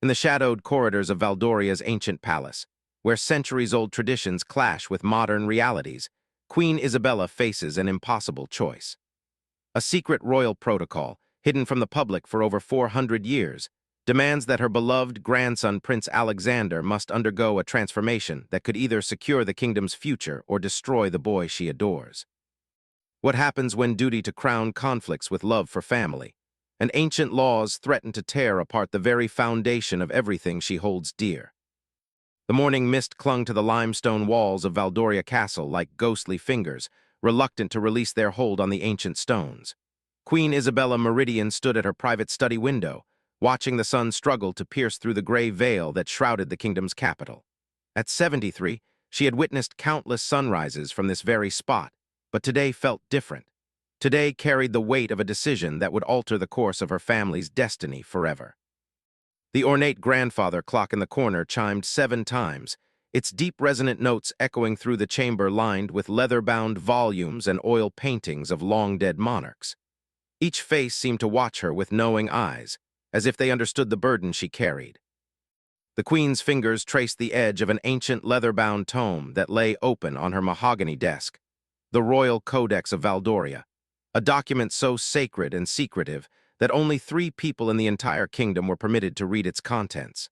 in the shadowed corridors of Valdoria's ancient palace, where centuries-old traditions clash with modern realities, Queen Isabella faces an impossible choice. A secret royal protocol, hidden from the public for over 400 years, demands that her beloved grandson Prince Alexander must undergo a transformation that could either secure the kingdom's future or destroy the boy she adores. What happens when duty to crown conflicts with love for family, and ancient laws threaten to tear apart the very foundation of everything she holds dear? The morning mist clung to the limestone walls of Valdoria Castle like ghostly fingers, reluctant to release their hold on the ancient stones. Queen Isabella Meridian stood at her private study window, watching the sun struggle to pierce through the gray veil that shrouded the kingdom's capital. At 73, she had witnessed countless sunrises from this very spot, but today felt different. Today carried the weight of a decision that would alter the course of her family's destiny forever. The ornate grandfather clock in the corner chimed 7 times, its deep resonant notes echoing through the chamber lined with leather-bound volumes and oil paintings of long-dead monarchs. Each face seemed to watch her with knowing eyes, as if they understood the burden she carried. The Queen's fingers traced the edge of an ancient leather-bound tome that lay open on her mahogany desk, the Royal Codex of Valdoria, a document so sacred and secretive that only 3 people in the entire kingdom were permitted to read its contents.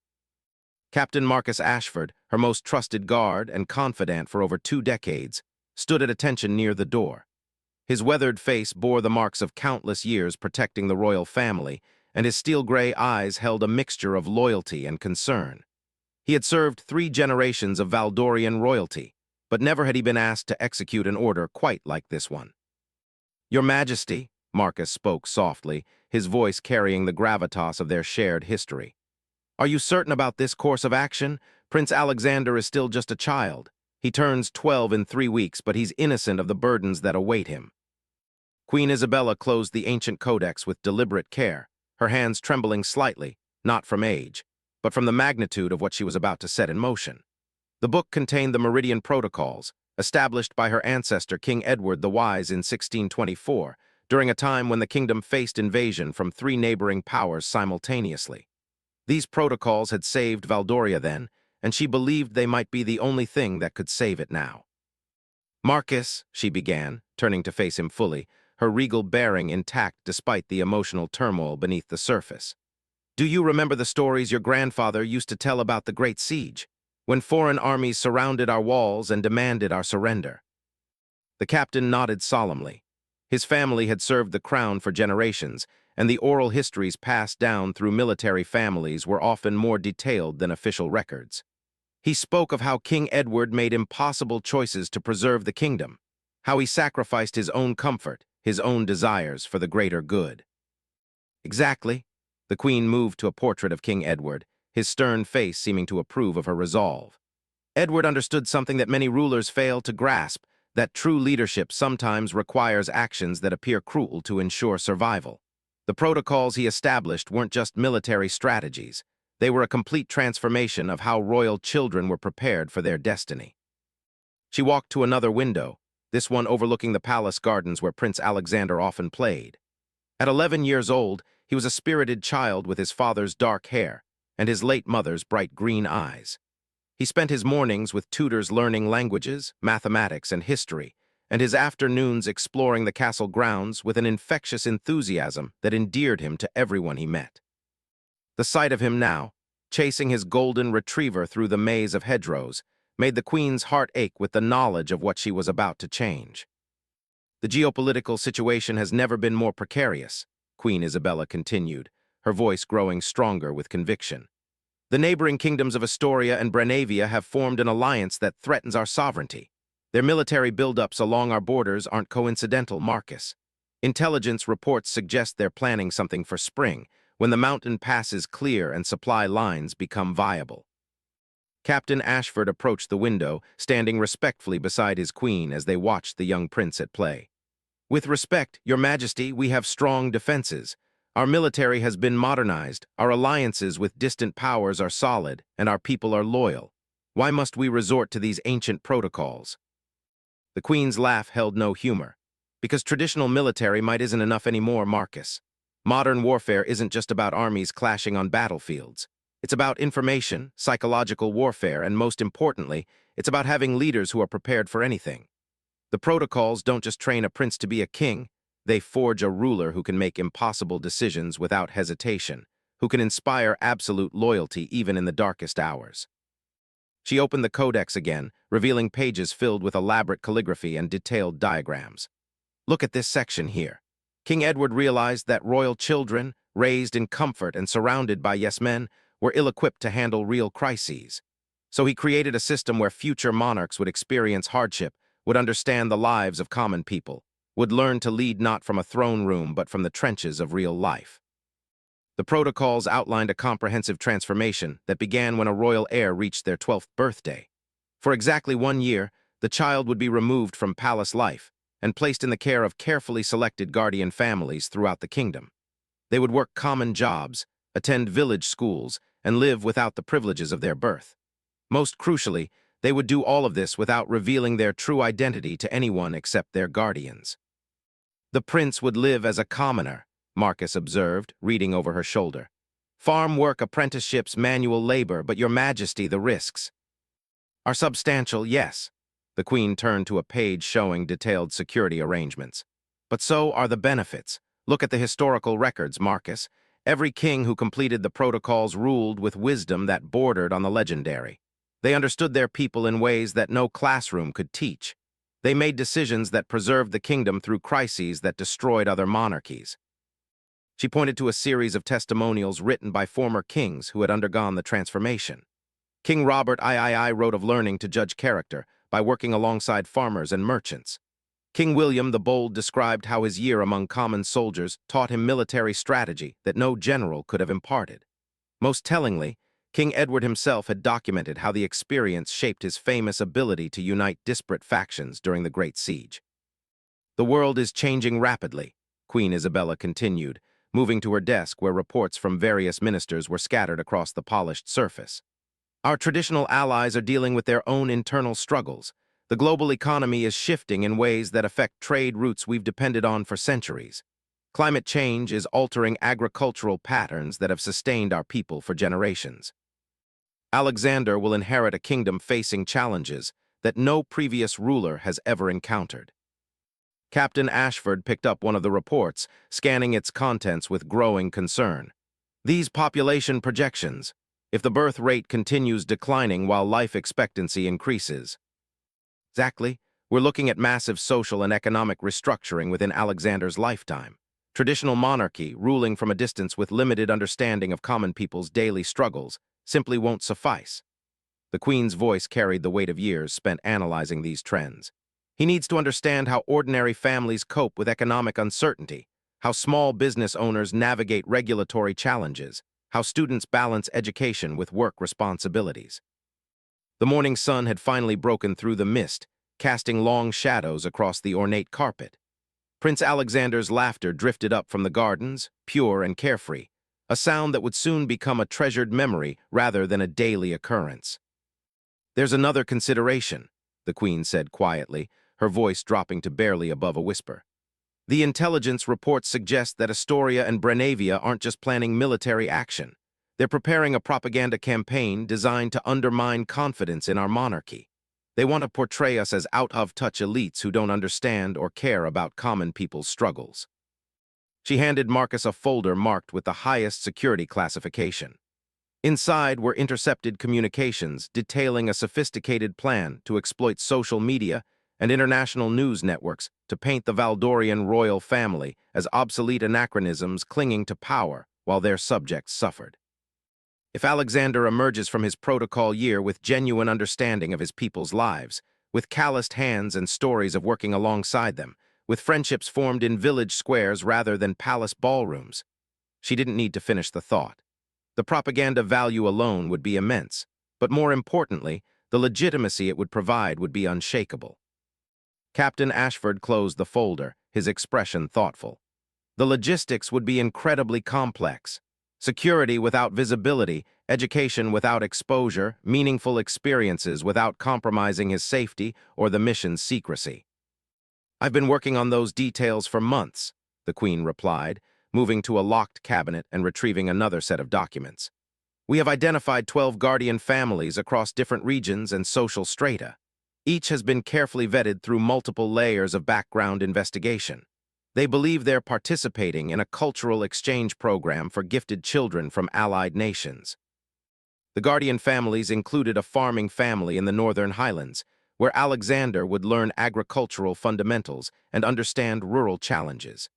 Captain Marcus Ashford, her most trusted guard and confidant for over 2 decades, stood at attention near the door. His weathered face bore the marks of countless years protecting the royal family, and his steel-gray eyes held a mixture of loyalty and concern. He had served 3 generations of Valdorian royalty, but never had he been asked to execute an order quite like this one. "Your Majesty," Marcus spoke softly, his voice carrying the gravitas of their shared history. "Are you certain about this course of action? Prince Alexander is still just a child. He turns 12 in 3 weeks, but he's innocent of the burdens that await him." Queen Isabella closed the ancient codex with deliberate care, her hands trembling slightly, not from age, but from the magnitude of what she was about to set in motion. The book contained the Meridian Protocols, established by her ancestor King Edward the Wise in 1624, during a time when the kingdom faced invasion from 3 neighboring powers simultaneously. These protocols had saved Valdoria then, and she believed they might be the only thing that could save it now. "Marcus," she began, turning to face him fully, her regal bearing intact despite the emotional turmoil beneath the surface. "Do you remember the stories your grandfather used to tell about the Great Siege, when foreign armies surrounded our walls and demanded our surrender?" The captain nodded solemnly. His family had served the crown for generations, and the oral histories passed down through military families were often more detailed than official records. He spoke of how King Edward made impossible choices to preserve the kingdom, how he sacrificed his own comfort, his own desires for the greater good. "Exactly." The Queen moved to a portrait of King Edward, his stern face seeming to approve of her resolve. "Edward understood something that many rulers fail to grasp, that true leadership sometimes requires actions that appear cruel to ensure survival. The protocols he established weren't just military strategies. They were a complete transformation of how royal children were prepared for their destiny." She walked to another window, this one overlooking the palace gardens where Prince Alexander often played. At 11 years old, he was a spirited child with his father's dark hair and his late mother's bright green eyes. He spent his mornings with tutors learning languages, mathematics, and history, and his afternoons exploring the castle grounds with an infectious enthusiasm that endeared him to everyone he met. The sight of him now, chasing his golden retriever through the maze of hedgerows, made the Queen's heart ache with the knowledge of what she was about to change. "The geopolitical situation has never been more precarious," Queen Isabella continued, her voice growing stronger with conviction. "The neighboring kingdoms of Astoria and Branavia have formed an alliance that threatens our sovereignty. Their military buildups along our borders aren't coincidental, Marcus. Intelligence reports suggest they're planning something for spring, when the mountain passes clear and supply lines become viable." Captain Ashford approached the window, standing respectfully beside his queen as they watched the young prince at play. "With respect, Your Majesty, we have strong defenses. Our military has been modernized, our alliances with distant powers are solid, and our people are loyal. Why must we resort to these ancient protocols?" The Queen's laugh held no humor. "Because traditional military might isn't enough anymore, Marcus. Modern warfare isn't just about armies clashing on battlefields. It's about information, psychological warfare, and most importantly, it's about having leaders who are prepared for anything. The protocols don't just train a prince to be a king, they forge a ruler who can make impossible decisions without hesitation, who can inspire absolute loyalty even in the darkest hours. She opened the codex again, revealing pages filled with elaborate calligraphy and detailed diagrams. Look at this section here. King Edward realized that royal children, raised in comfort and surrounded by yes-men, were ill-equipped to handle real crises. So he created a system where future monarchs would experience hardship, would understand the lives of common people, would learn to lead not from a throne room but from the trenches of real life. The protocols outlined a comprehensive transformation that began when a royal heir reached their 12th birthday. For exactly 1 year, the child would be removed from palace life and placed in the care of carefully selected guardian families throughout the kingdom. They would work common jobs, attend village schools, and live without the privileges of their birth. Most crucially, they would do all of this without revealing their true identity to anyone except their guardians. The prince would live as a commoner, Marcus observed, reading over her shoulder. Farm work, apprenticeships, manual labor, but your majesty, the risks are substantial, yes. The queen turned to a page showing detailed security arrangements. But so are the benefits. Look at the historical records, Marcus. Every king who completed the protocols ruled with wisdom that bordered on the legendary. They understood their people in ways that no classroom could teach. They made decisions that preserved the kingdom through crises that destroyed other monarchies. She pointed to a series of testimonials written by former kings who had undergone the transformation. King Robert III wrote of learning to judge character by working alongside farmers and merchants. King William the Bold described how his year among common soldiers taught him military strategy that no general could have imparted. Most tellingly, King Edward himself had documented how the experience shaped his famous ability to unite disparate factions during the Great Siege. The world is changing rapidly, Queen Isabella continued, moving to her desk where reports from various ministers were scattered across the polished surface. Our traditional allies are dealing with their own internal struggles. The global economy is shifting in ways that affect trade routes we've depended on for centuries. Climate change is altering agricultural patterns that have sustained our people for generations. Alexander will inherit a kingdom facing challenges that no previous ruler has ever encountered. Captain Ashford picked up one of the reports, scanning its contents with growing concern. These population projections, if the birth rate continues declining while life expectancy increases. Exactly, we're looking at massive social and economic restructuring within Alexander's lifetime. Traditional monarchy, ruling from a distance with limited understanding of common people's daily struggles, simply won't suffice. The Queen's voice carried the weight of years spent analyzing these trends. He needs to understand how ordinary families cope with economic uncertainty, how small business owners navigate regulatory challenges, how students balance education with work responsibilities. The morning sun had finally broken through the mist, casting long shadows across the ornate carpet. Prince Alexander's laughter drifted up from the gardens, pure and carefree, a sound that would soon become a treasured memory rather than a daily occurrence. There's another consideration, the Queen said quietly, her voice dropping to barely above a whisper. The intelligence reports suggest that Astoria and Brenavia aren't just planning military action. They're preparing a propaganda campaign designed to undermine confidence in our monarchy. They want to portray us as out-of-touch elites who don't understand or care about common people's struggles. She handed Marcus a folder marked with the highest security classification. Inside were intercepted communications detailing a sophisticated plan to exploit social media and international news networks to paint the Valdorian royal family as obsolete anachronisms clinging to power while their subjects suffered. If Alexander emerges from his protocol year with genuine understanding of his people's lives, with calloused hands and stories of working alongside them, with friendships formed in village squares rather than palace ballrooms, she didn't need to finish the thought. The propaganda value alone would be immense, but more importantly, the legitimacy it would provide would be unshakable. Captain Ashford closed the folder, his expression thoughtful. The logistics would be incredibly complex. Security without visibility, education without exposure, meaningful experiences without compromising his safety or the mission's secrecy. I've been working on those details for months, the Queen replied, moving to a locked cabinet and retrieving another set of documents. We have identified 12 guardian families across different regions and social strata. Each has been carefully vetted through multiple layers of background investigation. They believe they're participating in a cultural exchange program for gifted children from allied nations. The guardian families included a farming family in the Northern Highlands, where Alexander would learn agricultural fundamentals and understand rural challenges.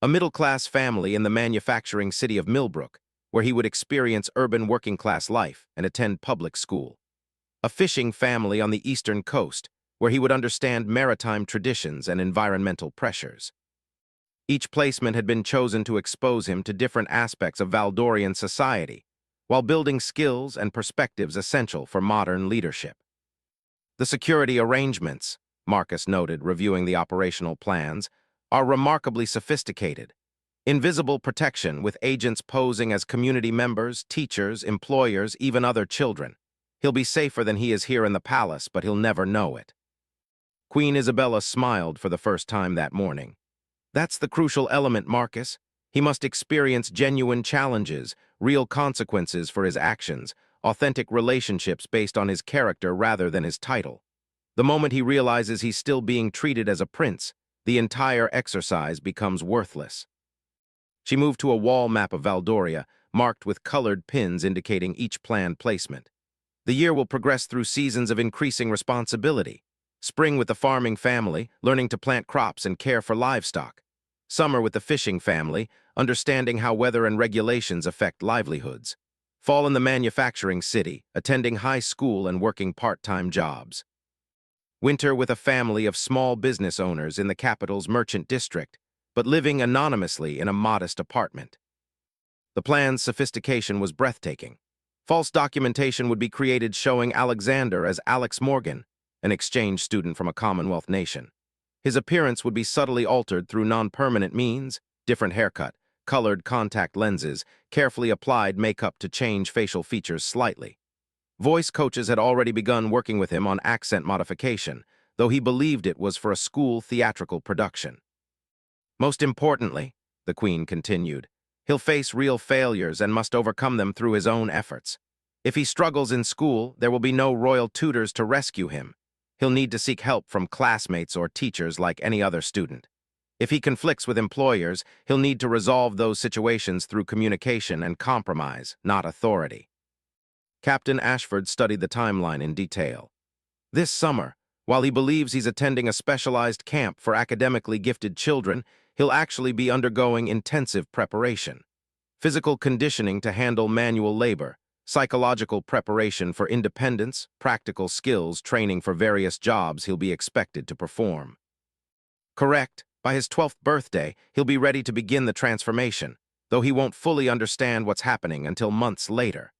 A middle-class family in the manufacturing city of Millbrook, where he would experience urban working-class life and attend public school. A fishing family on the eastern coast, where he would understand maritime traditions and environmental pressures. Each placement had been chosen to expose him to different aspects of Valdorian society, while building skills and perspectives essential for modern leadership. The security arrangements, Marcus noted, reviewing the operational plans, are remarkably sophisticated. Invisible protection with agents posing as community members, teachers, employers, even other children. He'll be safer than he is here in the palace, but he'll never know it. Queen Isabella smiled for the first time that morning. That's the crucial element, Marcus. He must experience genuine challenges, real consequences for his actions, authentic relationships based on his character rather than his title. The moment he realizes he's still being treated as a prince, the entire exercise becomes worthless. She moved to a wall map of Valdoria, marked with colored pins indicating each planned placement. The year will progress through seasons of increasing responsibility. Spring with the farming family, learning to plant crops and care for livestock. Summer with the fishing family, understanding how weather and regulations affect livelihoods. Fall in the manufacturing city, attending high school and working part-time jobs. Winter with a family of small business owners in the capital's merchant district, but living anonymously in a modest apartment. The plan's sophistication was breathtaking. False documentation would be created showing Alexander as Alex Morgan, an exchange student from a Commonwealth nation. His appearance would be subtly altered through non-permanent means, different haircut, colored contact lenses, carefully applied makeup to change facial features slightly. Voice coaches had already begun working with him on accent modification, though he believed it was for a school theatrical production. Most importantly, the Queen continued, he'll face real failures and must overcome them through his own efforts. If he struggles in school, there will be no royal tutors to rescue him. He'll need to seek help from classmates or teachers like any other student. If he conflicts with employers, he'll need to resolve those situations through communication and compromise, not authority. Captain Ashford studied the timeline in detail. This summer, while he believes he's attending a specialized camp for academically gifted children, he'll actually be undergoing intensive preparation. Physical conditioning to handle manual labor, psychological preparation for independence, practical skills training for various jobs he'll be expected to perform. Correct, by his 12th birthday, he'll be ready to begin the transformation, though he won't fully understand what's happening until months later.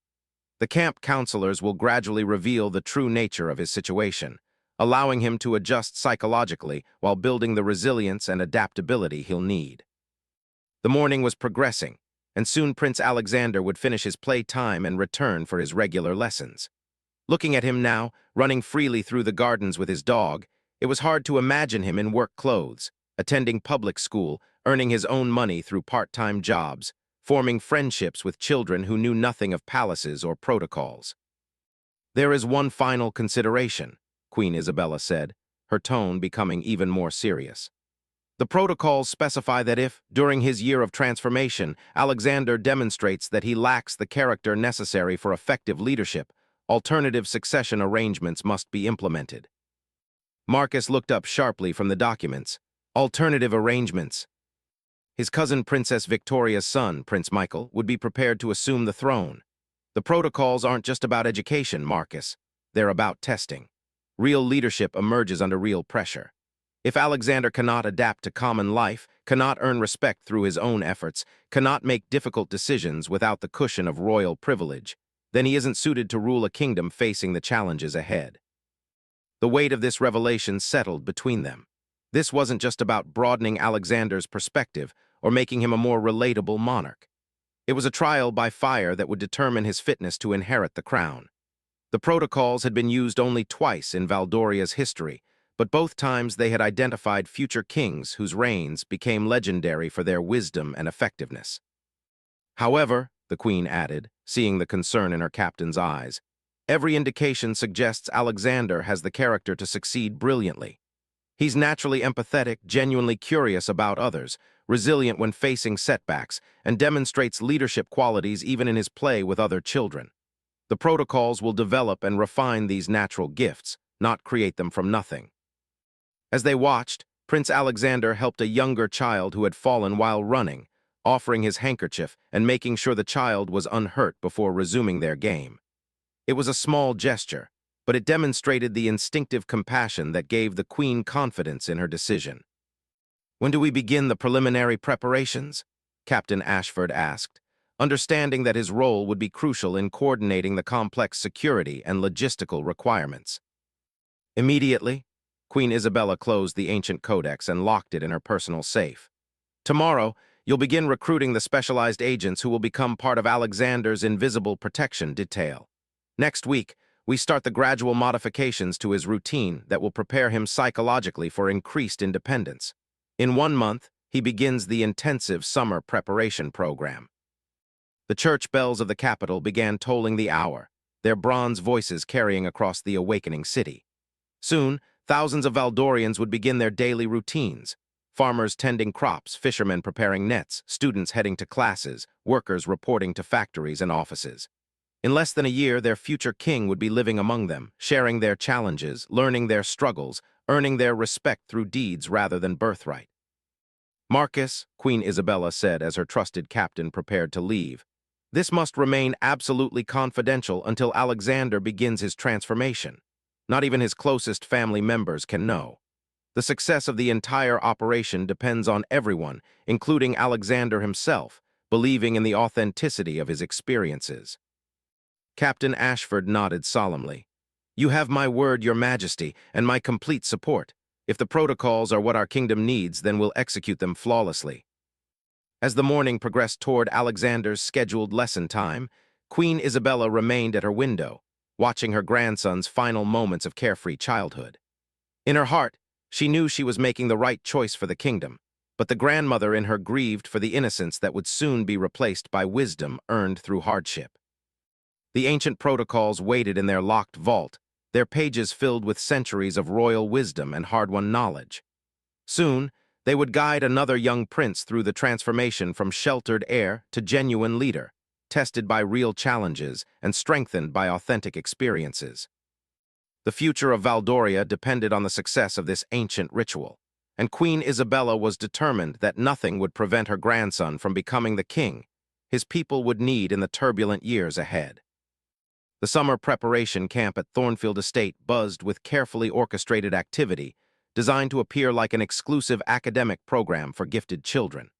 The camp counselors will gradually reveal the true nature of his situation, allowing him to adjust psychologically while building the resilience and adaptability he'll need. The morning was progressing, and soon Prince Alexander would finish his playtime and return for his regular lessons. Looking at him now, running freely through the gardens with his dog, it was hard to imagine him in work clothes, attending public school, earning his own money through part-time jobs, forming friendships with children who knew nothing of palaces or protocols. There is one final consideration, Queen Isabella said, her tone becoming even more serious. The protocols specify that if, during his year of transformation, Alexander demonstrates that he lacks the character necessary for effective leadership, alternative succession arrangements must be implemented. Marcus looked up sharply from the documents. Alternative arrangements. His cousin Princess Victoria's son, Prince Michael, would be prepared to assume the throne. The protocols aren't just about education, Marcus. They're about testing. Real leadership emerges under real pressure. If Alexander cannot adapt to common life, cannot earn respect through his own efforts, cannot make difficult decisions without the cushion of royal privilege, then he isn't suited to rule a kingdom facing the challenges ahead. The weight of this revelation settled between them. This wasn't just about broadening Alexander's perspective or making him a more relatable monarch. It was a trial by fire that would determine his fitness to inherit the crown. The protocols had been used only twice in Valdoria's history, but both times they had identified future kings whose reigns became legendary for their wisdom and effectiveness. However, the Queen added, seeing the concern in her captain's eyes. Every indication suggests Alexander has the character to succeed brilliantly. He's naturally empathetic, genuinely curious about others, resilient when facing setbacks, and demonstrates leadership qualities even in his play with other children. The protocols will develop and refine these natural gifts, not create them from nothing. As they watched, Prince Alexander helped a younger child who had fallen while running, offering his handkerchief and making sure the child was unhurt before resuming their game. It was a small gesture, but it demonstrated the instinctive compassion that gave the Queen confidence in her decision. "When do we begin the preliminary preparations?" Captain Ashford asked, understanding that his role would be crucial in coordinating the complex security and logistical requirements. Immediately, Queen Isabella closed the ancient codex and locked it in her personal safe. "Tomorrow, you'll begin recruiting the specialized agents who will become part of Alexander's invisible protection detail. Next week, we start the gradual modifications to his routine that will prepare him psychologically for increased independence. In 1 month, he begins the intensive summer preparation program." The church bells of the capital began tolling the hour, their bronze voices carrying across the awakening city. Soon, thousands of Valdorians would begin their daily routines. Farmers tending crops, fishermen preparing nets, students heading to classes, workers reporting to factories and offices. In less than a year, their future king would be living among them, sharing their challenges, learning their struggles, earning their respect through deeds rather than birthright. "Marcus," Queen Isabella said as her trusted captain prepared to leave, "this must remain absolutely confidential until Alexander begins his transformation. Not even his closest family members can know. The success of the entire operation depends on everyone, including Alexander himself, believing in the authenticity of his experiences." Captain Ashford nodded solemnly. "You have my word, Your Majesty, and my complete support. If the protocols are what our kingdom needs, then we'll execute them flawlessly." As the morning progressed toward Alexander's scheduled lesson time, Queen Isabella remained at her window, watching her grandson's final moments of carefree childhood. In her heart, she knew she was making the right choice for the kingdom, but the grandmother in her grieved for the innocence that would soon be replaced by wisdom earned through hardship. The ancient protocols waited in their locked vault, their pages filled with centuries of royal wisdom and hard-won knowledge. Soon, they would guide another young prince through the transformation from sheltered heir to genuine leader, tested by real challenges and strengthened by authentic experiences. The future of Valdoria depended on the success of this ancient ritual, and Queen Isabella was determined that nothing would prevent her grandson from becoming the king his people would need in the turbulent years ahead. The summer preparation camp at Thornfield Estate buzzed with carefully orchestrated activity designed to appear like an exclusive academic program for gifted children.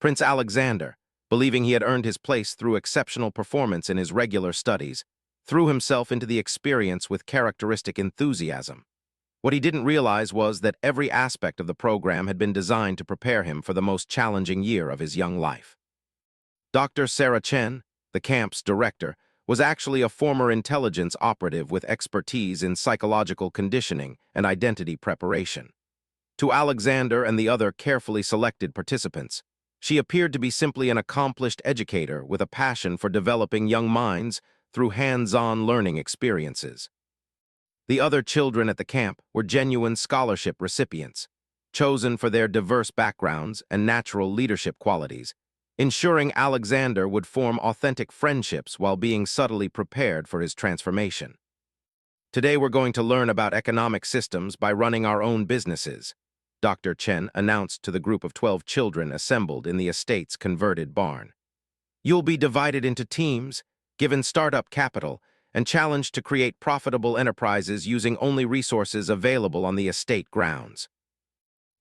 Prince Alexander, believing he had earned his place through exceptional performance in his regular studies, threw himself into the experience with characteristic enthusiasm. What he didn't realize was that every aspect of the program had been designed to prepare him for the most challenging year of his young life. Dr. Sarah Chen, the camp's director, was actually a former intelligence operative with expertise in psychological conditioning and identity preparation. To Alexander and the other carefully selected participants, she appeared to be simply an accomplished educator with a passion for developing young minds through hands-on learning experiences. The other children at the camp were genuine scholarship recipients, chosen for their diverse backgrounds and natural leadership qualities, ensuring Alexander would form authentic friendships while being subtly prepared for his transformation. "Today we're going to learn about economic systems by running our own businesses," Dr. Chen announced to the group of 12 children assembled in the estate's converted barn. "You'll be divided into teams, given startup capital, and challenged to create profitable enterprises using only resources available on the estate grounds."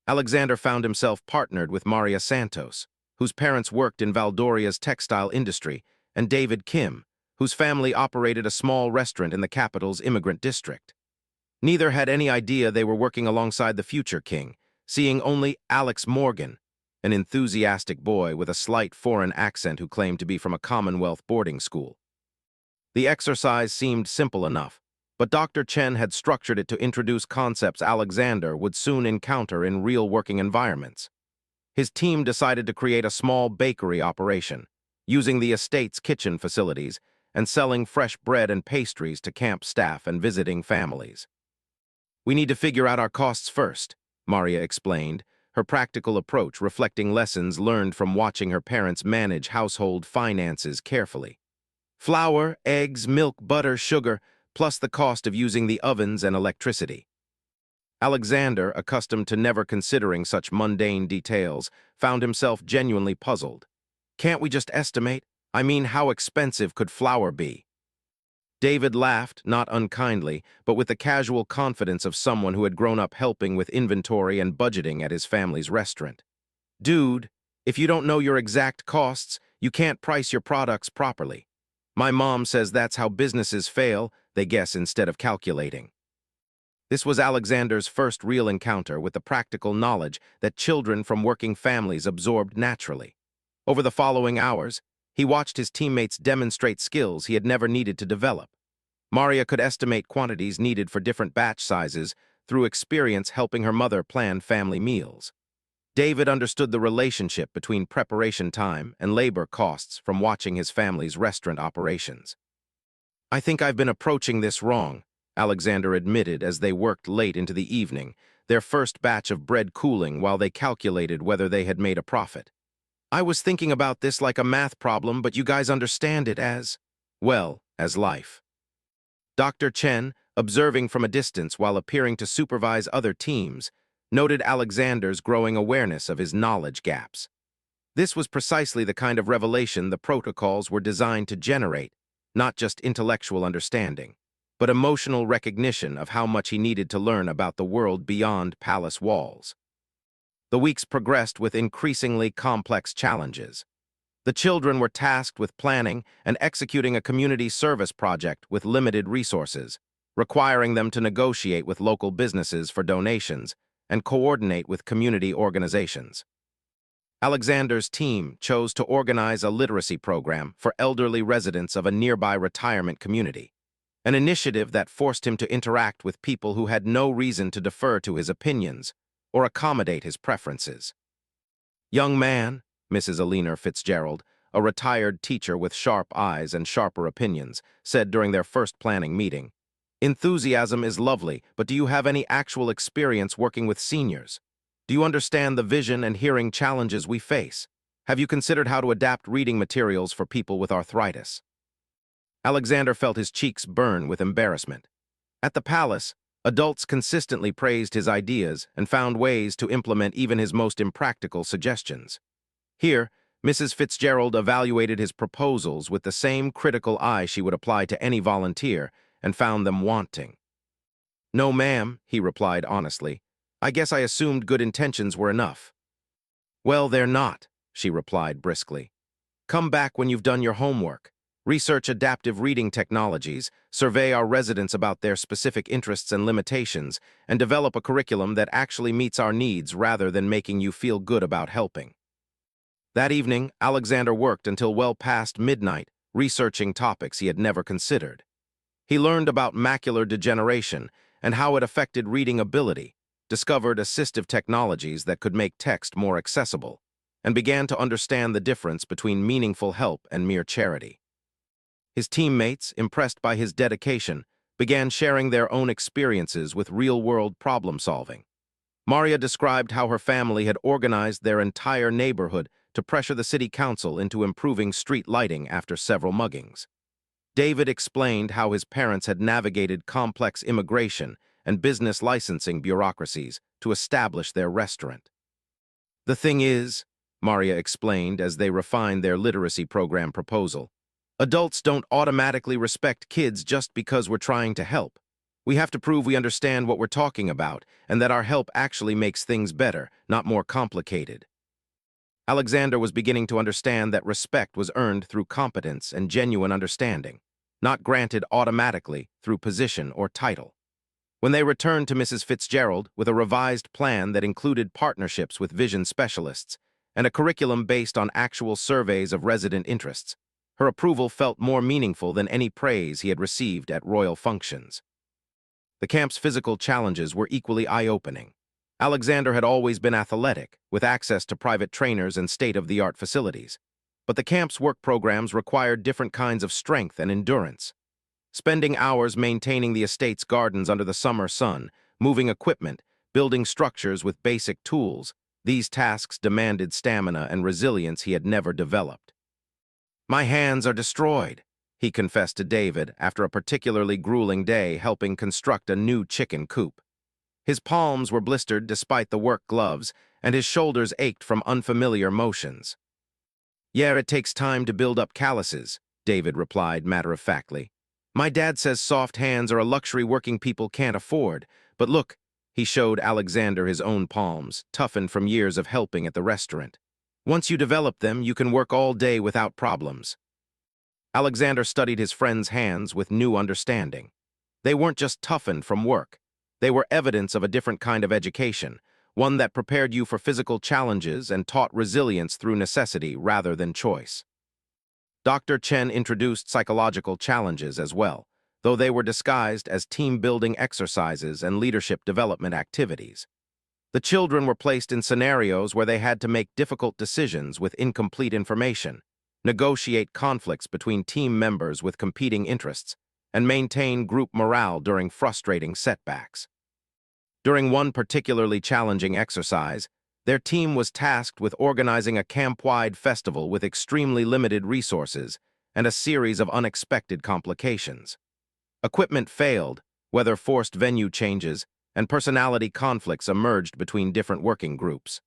Alexander found himself partnered with Maria Santos, whose parents worked in Valdoria's textile industry, and David Kim, whose family operated a small restaurant in the capital's immigrant district. Neither had any idea they were working alongside the future king, seeing only Alex Morgan, an enthusiastic boy with a slight foreign accent who claimed to be from a Commonwealth boarding school. The exercise seemed simple enough, but Dr. Chen had structured it to introduce concepts Alexander would soon encounter in real working environments. His team decided to create a small bakery operation, using the estate's kitchen facilities and selling fresh bread and pastries to camp staff and visiting families. "We need to figure out our costs first," Maria explained, her practical approach reflecting lessons learned from watching her parents manage household finances carefully. Flour, eggs, milk, butter, sugar, plus the cost of using the ovens and electricity. Alexander, accustomed to never considering such mundane details, found himself genuinely puzzled. "Can't we just estimate? I mean, how expensive could flour be?" David laughed, not unkindly, but with the casual confidence of someone who had grown up helping with inventory and budgeting at his family's restaurant. "Dude, if you don't know your exact costs, you can't price your products properly. My mom says that's how businesses fail, they guess instead of calculating." This was Alexander's first real encounter with the practical knowledge that children from working families absorbed naturally. Over the following hours, he watched his teammates demonstrate skills he had never needed to develop. Maria could estimate quantities needed for different batch sizes through experience helping her mother plan family meals. David understood the relationship between preparation time and labor costs from watching his family's restaurant operations. "I think I've been approaching this wrong," Alexander admitted as they worked late into the evening, their first batch of bread cooling while they calculated whether they had made a profit. "I was thinking about this like a math problem, but you guys understand it as, well, as life." Dr. Chen, observing from a distance while appearing to supervise other teams, noted Alexander's growing awareness of his knowledge gaps. This was precisely the kind of revelation the protocols were designed to generate, not just intellectual understanding, but emotional recognition of how much he needed to learn about the world beyond palace walls. The weeks progressed with increasingly complex challenges. The children were tasked with planning and executing a community service project with limited resources, requiring them to negotiate with local businesses for donations and coordinate with community organizations. Alexander's team chose to organize a literacy program for elderly residents of a nearby retirement community, an initiative that forced him to interact with people who had no reason to defer to his opinions or accommodate his preferences. "Young man," Mrs. Alina Fitzgerald, a retired teacher with sharp eyes and sharper opinions, said during their first planning meeting, "enthusiasm is lovely, but do you have any actual experience working with seniors? Do you understand the vision and hearing challenges we face? Have you considered how to adapt reading materials for people with arthritis?" Alexander felt his cheeks burn with embarrassment. At the palace, adults consistently praised his ideas and found ways to implement even his most impractical suggestions. Here, Mrs. Fitzgerald evaluated his proposals with the same critical eye she would apply to any volunteer and found them wanting. "No, ma'am," he replied honestly. "I guess I assumed good intentions were enough." "Well, they're not," she replied briskly. "Come back when you've done your homework. Research adaptive reading technologies, survey our residents about their specific interests and limitations, and develop a curriculum that actually meets our needs rather than making you feel good about helping." That evening, Alexander worked until well past midnight, researching topics he had never considered. He learned about macular degeneration and how it affected reading ability, discovered assistive technologies that could make text more accessible, and began to understand the difference between meaningful help and mere charity. His teammates, impressed by his dedication, began sharing their own experiences with real-world problem-solving. Maria described how her family had organized their entire neighborhood to pressure the city council into improving street lighting after several muggings. David explained how his parents had navigated complex immigration and business licensing bureaucracies to establish their restaurant. "The thing is," Maria explained as they refined their literacy program proposal, "adults don't automatically respect kids just because we're trying to help. We have to prove we understand what we're talking about and that our help actually makes things better, not more complicated." Alexander was beginning to understand that respect was earned through competence and genuine understanding, not granted automatically through position or title. When they returned to Mrs. Fitzgerald with a revised plan that included partnerships with vision specialists and a curriculum based on actual surveys of resident interests, her approval felt more meaningful than any praise he had received at royal functions. The camp's physical challenges were equally eye-opening. Alexander had always been athletic, with access to private trainers and state-of-the-art facilities. but the camp's work programs required different kinds of strength and endurance. Spending hours maintaining the estate's gardens under the summer sun, moving equipment, building structures with basic tools, these tasks demanded stamina and resilience he had never developed. "My hands are destroyed," he confessed to David after a particularly grueling day helping construct a new chicken coop. His palms were blistered despite the work gloves, and his shoulders ached from unfamiliar motions. "Yeah, it takes time to build up calluses," David replied matter-of-factly. "My dad says soft hands are a luxury working people can't afford, but look," he showed Alexander his own palms, toughened from years of helping at the restaurant. "Once you develop them, you can work all day without problems." Alexander studied his friend's hands with new understanding. They weren't just toughened from work. They were evidence of a different kind of education, one that prepared you for physical challenges and taught resilience through necessity rather than choice. Dr. Chen introduced psychological challenges as well, though they were disguised as team-building exercises and leadership development activities. The children were placed in scenarios where they had to make difficult decisions with incomplete information, negotiate conflicts between team members with competing interests, and maintain group morale during frustrating setbacks. During one particularly challenging exercise, their team was tasked with organizing a camp-wide festival with extremely limited resources and a series of unexpected complications. Equipment failed, weather-forced venue changes, and personality conflicts emerged between different working groups.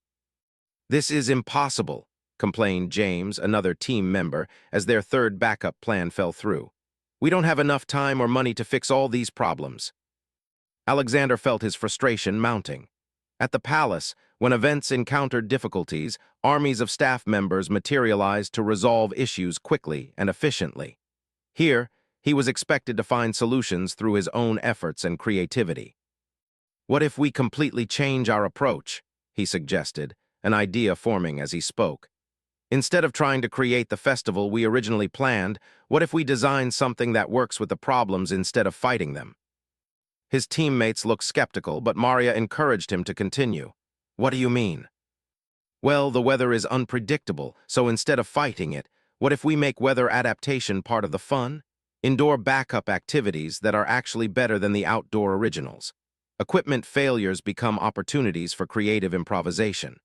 "This is impossible," complained James, another team member, as their third backup plan fell through. "We don't have enough time or money to fix all these problems." Alexander felt his frustration mounting. At the palace, when events encountered difficulties, armies of staff members materialized to resolve issues quickly and efficiently. Here, he was expected to find solutions through his own efforts and creativity. "What if we completely change our approach?" he suggested, an idea forming as he spoke. "Instead of trying to create the festival we originally planned, what if we design something that works with the problems instead of fighting them?" His teammates looked skeptical, but Maria encouraged him to continue. "What do you mean?" "Well, the weather is unpredictable, so instead of fighting it, what if we make weather adaptation part of the fun? Indoor backup activities that are actually better than the outdoor originals. Equipment failures become opportunities for creative improvisation.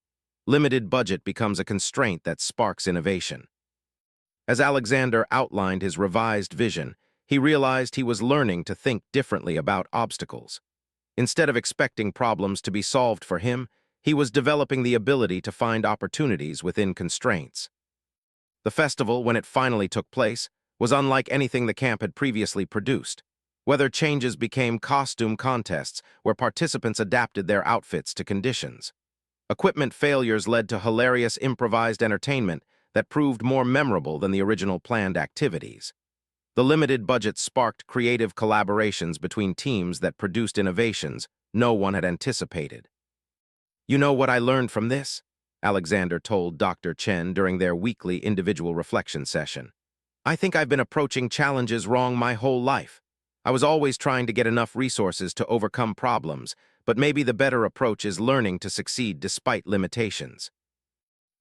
Limited budget becomes a constraint that sparks innovation." As Alexander outlined his revised vision, he realized he was learning to think differently about obstacles. Instead of expecting problems to be solved for him, he was developing the ability to find opportunities within constraints. The festival, when it finally took place, was unlike anything the camp had previously produced. Weather changes became costume contests where participants adapted their outfits to conditions. Equipment failures led to hilarious improvised entertainment that proved more memorable than the original planned activities. The limited budget sparked creative collaborations between teams that produced innovations no one had anticipated. "You know what I learned from this?" Alexander told Dr. Chen during their weekly individual reflection session. "I think I've been approaching challenges wrong my whole life. I was always trying to get enough resources to overcome problems, but maybe the better approach is learning to succeed despite limitations."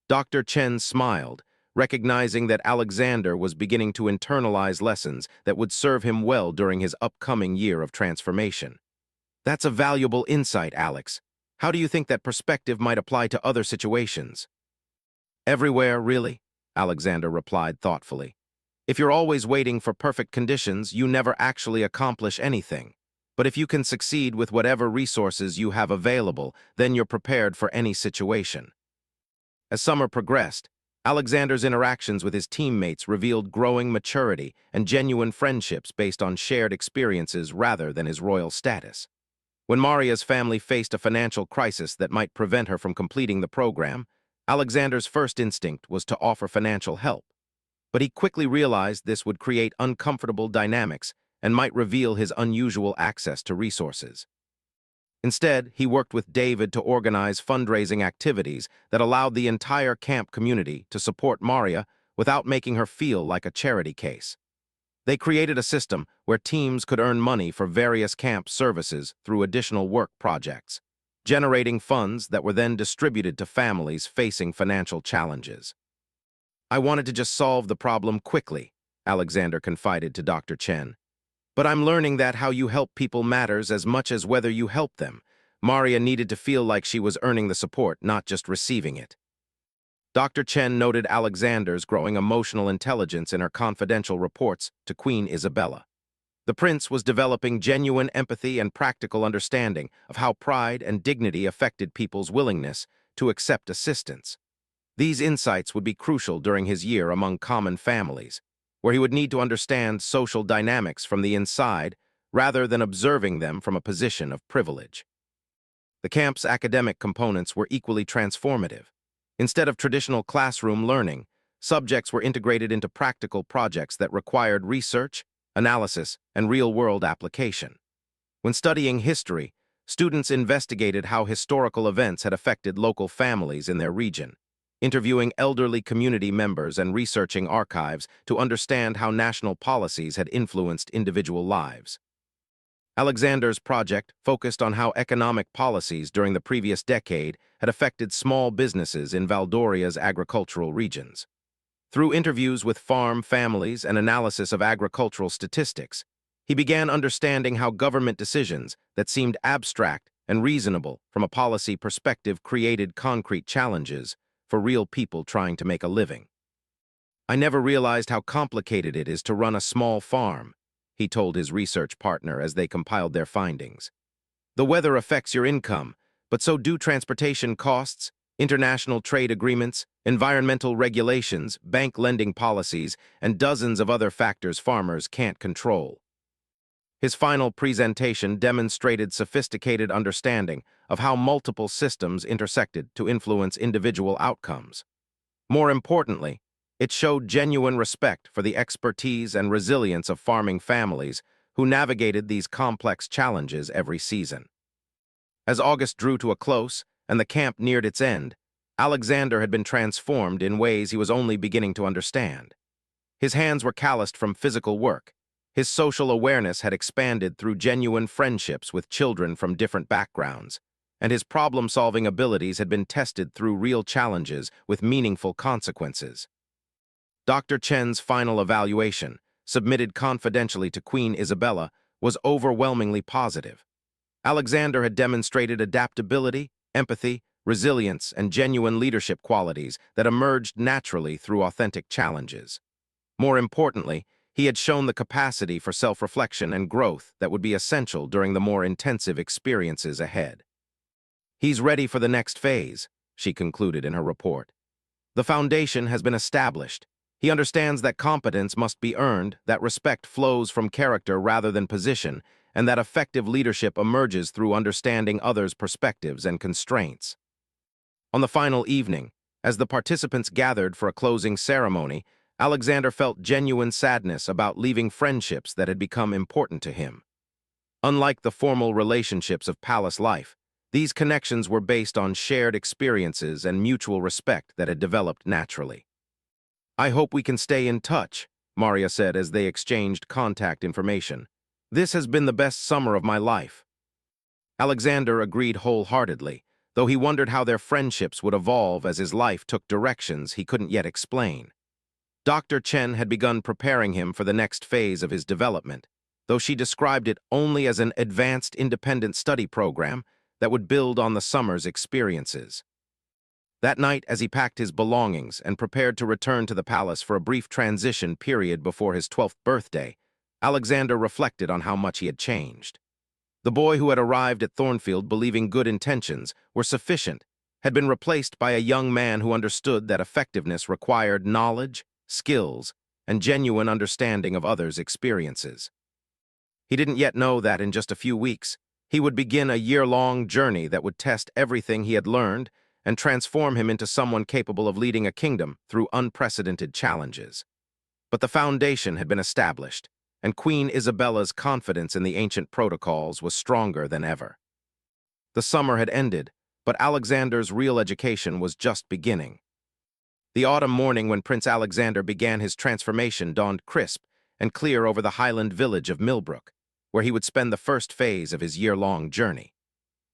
Dr. Chen smiled, recognizing that Alexander was beginning to internalize lessons that would serve him well during his upcoming year of transformation. "That's a valuable insight, Alex. How do you think that perspective might apply to other situations?" "Everywhere, really," Alexander replied thoughtfully. "If you're always waiting for perfect conditions, you never actually accomplish anything. But if you can succeed with whatever resources you have available, then you're prepared for any situation." As summer progressed, Alexander's interactions with his teammates revealed growing maturity and genuine friendships based on shared experiences rather than his royal status. When Maria's family faced a financial crisis that might prevent her from completing the program, Alexander's first instinct was to offer financial help. But he quickly realized this would create uncomfortable dynamics and might reveal his unusual access to resources. Instead, he worked with David to organize fundraising activities that allowed the entire camp community to support Maria without making her feel like a charity case. They created a system where teams could earn money for various camp services through additional work projects, generating funds that were then distributed to families facing financial challenges. I wanted to just solve the problem quickly, Alexander confided to Dr. Chen. But I'm learning that how you help people matters as much as whether you help them. Maria needed to feel like she was earning the support, not just receiving it. Dr. Chen noted Alexander's growing emotional intelligence in her confidential reports to Queen Isabella. The prince was developing genuine empathy and practical understanding of how pride and dignity affected people's willingness to accept assistance. These insights would be crucial during his year among common families, where he would need to understand social dynamics from the inside rather than observing them from a position of privilege. The camp's academic components were equally transformative. Instead of traditional classroom learning, subjects were integrated into practical projects that required research, analysis, and real-world application. When studying history, students investigated how historical events had affected local families in their region, interviewing elderly community members and researching archives to understand how national policies had influenced individual lives. Alexander's project focused on how economic policies during the previous decade had affected small businesses in Valdoria's agricultural regions. Through interviews with farm families and analysis of agricultural statistics, he began understanding how government decisions that seemed abstract and reasonable from a policy perspective created concrete challenges for real people trying to make a living. I never realized how complicated it is to run a small farm, he told his research partner as they compiled their findings. The weather affects your income, but so do transportation costs, international trade agreements, environmental regulations, bank lending policies, and dozens of other factors farmers can't control. His final presentation demonstrated sophisticated understanding of how multiple systems intersected to influence individual outcomes. More importantly, it showed genuine respect for the expertise and resilience of farming families who navigated these complex challenges every season. As August drew to a close and the camp neared its end, Alexander had been transformed in ways he was only beginning to understand. His hands were calloused from physical work. His social awareness had expanded through genuine friendships with children from different backgrounds, and his problem-solving abilities had been tested through real challenges with meaningful consequences. Dr. Chen's final evaluation, submitted confidentially to Queen Isabella, was overwhelmingly positive. Alexander had demonstrated adaptability, empathy, resilience, and genuine leadership qualities that emerged naturally through authentic challenges. More importantly, he had shown the capacity for self-reflection and growth that would be essential during the more intensive experiences ahead. He's ready for the next phase, she concluded in her report. The foundation has been established. He understands that competence must be earned, that respect flows from character rather than position, and that effective leadership emerges through understanding others' perspectives and constraints. On the final evening, as the participants gathered for a closing ceremony, Alexander felt genuine sadness about leaving friendships that had become important to him. Unlike the formal relationships of palace life, these connections were based on shared experiences and mutual respect that had developed naturally. I hope we can stay in touch, Maria said as they exchanged contact information. This has been the best summer of my life. Alexander agreed wholeheartedly, though he wondered how their friendships would evolve as his life took directions he couldn't yet explain. Dr. Chen had begun preparing him for the next phase of his development, though she described it only as an advanced independent study program that would build on the summer's experiences. That night, as he packed his belongings and prepared to return to the palace for a brief transition period before his 12th birthday, Alexander reflected on how much he had changed. The boy who had arrived at Thornfield believing good intentions were sufficient had been replaced by a young man who understood that effectiveness required knowledge, skills, and genuine understanding of others' experiences. He didn't yet know that in just a few weeks, he would begin a year-long journey that would test everything he had learned and transform him into someone capable of leading a kingdom through unprecedented challenges. But the foundation had been established, and Queen Isabella's confidence in the ancient protocols was stronger than ever. The summer had ended, but Alexander's real education was just beginning. The autumn morning when Prince Alexander began his transformation dawned crisp and clear over the highland village of Millbrook, where he would spend the first phase of his year-long journey.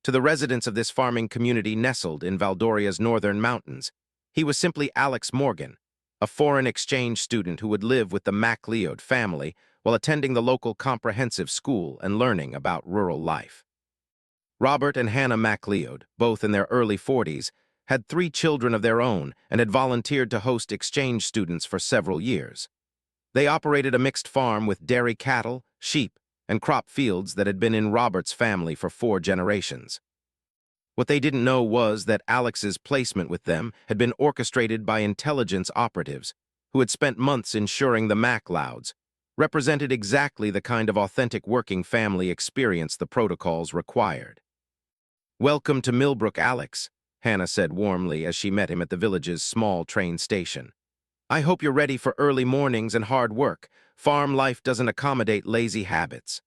To the residents of this farming community nestled in Valdoria's northern mountains, he was simply Alex Morgan, a foreign exchange student who would live with the MacLeod family while attending the local comprehensive school and learning about rural life. Robert and Hannah MacLeod, both in their early 40s, had 3 children of their own and had volunteered to host exchange students for several years. They operated a mixed farm with dairy cattle, sheep, and crop fields that had been in Robert's family for 4 generations. What they didn't know was that Alex's placement with them had been orchestrated by intelligence operatives who had spent months ensuring the MacLeods represented exactly the kind of authentic working family experience the protocols required. "Welcome to Millbrook, Alex," Hannah said warmly as she met him at the village's small train station. "I hope you're ready for early mornings and hard work. Farm life doesn't accommodate lazy habits."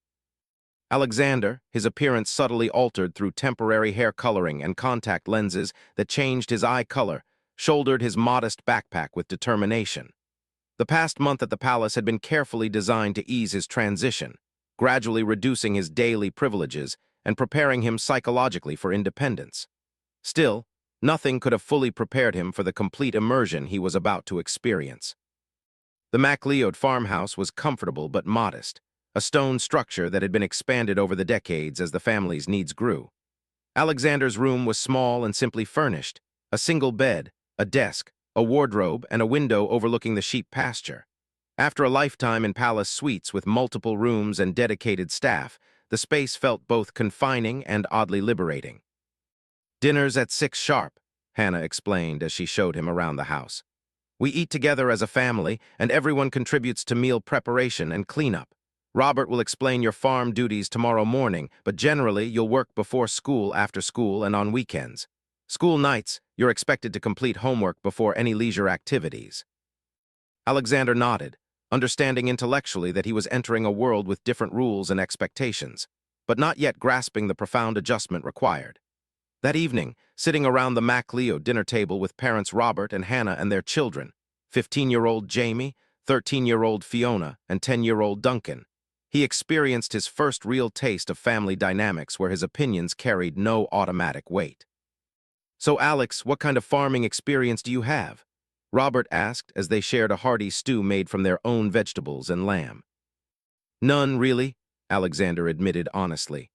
Alexander, his appearance subtly altered through temporary hair coloring and contact lenses that changed his eye color, shouldered his modest backpack with determination. The past month at the palace had been carefully designed to ease his transition, gradually reducing his daily privileges and preparing him psychologically for independence. Still, nothing could have fully prepared him for the complete immersion he was about to experience. The MacLeod farmhouse was comfortable but modest, a stone structure that had been expanded over the decades as the family's needs grew. Alexander's room was small and simply furnished, a single bed, a desk, a wardrobe, and a window overlooking the sheep pasture. After a lifetime in palace suites with multiple rooms and dedicated staff, the space felt both confining and oddly liberating. "Dinner's at 6 sharp," Hannah explained as she showed him around the house. "We eat together as a family, and everyone contributes to meal preparation and cleanup. Robert will explain your farm duties tomorrow morning, but generally you'll work before school, after school, and on weekends. School nights, you're expected to complete homework before any leisure activities." Alexander nodded, understanding intellectually that he was entering a world with different rules and expectations, but not yet grasping the profound adjustment required. That evening, sitting around the MacLeod dinner table with parents Robert and Hannah and their children, 15-year-old Jamie, 13-year-old Fiona, and 10-year-old Duncan, he experienced his first real taste of family dynamics where his opinions carried no automatic weight. "So, Alex, what kind of farming experience do you have?" Robert asked as they shared a hearty stew made from their own vegetables and lamb. "None, really," Alexander admitted honestly.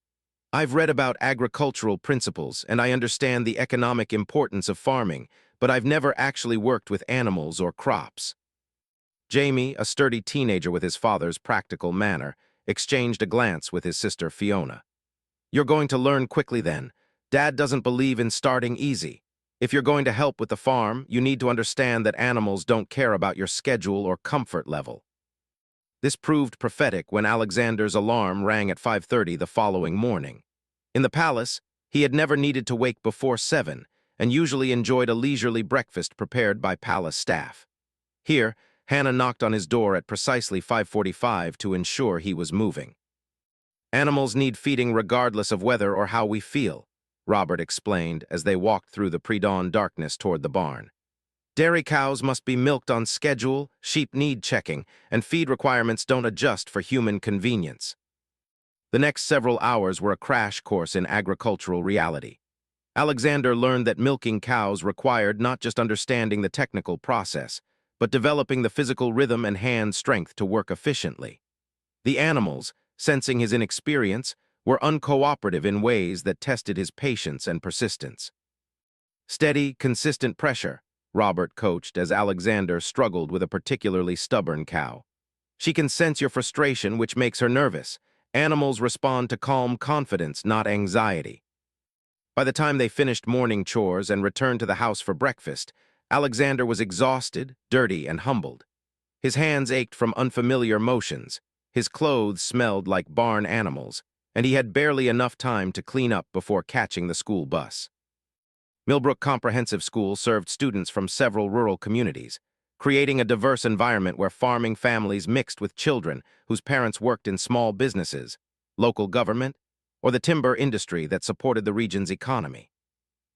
"I've read about agricultural principles and I understand the economic importance of farming, but I've never actually worked with animals or crops." Jamie, a sturdy teenager with his father's practical manner, exchanged a glance with his sister Fiona. "You're going to learn quickly then. Dad doesn't believe in starting easy. If you're going to help with the farm, you need to understand that animals don't care about your schedule or comfort level." This proved prophetic when Alexander's alarm rang at 5:30 the following morning. In the palace, he had never needed to wake before 7 and usually enjoyed a leisurely breakfast prepared by palace staff. Here, Hannah knocked on his door at precisely 5:45 to ensure he was moving. "Animals need feeding regardless of weather or how we feel," Robert explained as they walked through the pre-dawn darkness toward the barn. "Dairy cows must be milked on schedule, sheep need checking, and feed requirements don't adjust for human convenience." The next several hours were a crash course in agricultural reality. Alexander learned that milking cows required not just understanding the technical process, but developing the physical rhythm and hand strength to work efficiently. The animals, sensing his inexperience, were uncooperative in ways that tested his patience and persistence. "Steady, consistent pressure," Robert coached as Alexander struggled with a particularly stubborn cow. "She can sense your frustration, which makes her nervous. Animals respond to calm confidence, not anxiety." By the time they finished morning chores and returned to the house for breakfast, Alexander was exhausted, dirty, and humbled. His hands ached from unfamiliar motions, his clothes smelled like barn animals, and he had barely enough time to clean up before catching the school bus. Millbrook Comprehensive School served students from several rural communities, creating a diverse environment where farming families mixed with children whose parents worked in small businesses, local government, or the timber industry that supported the region's economy.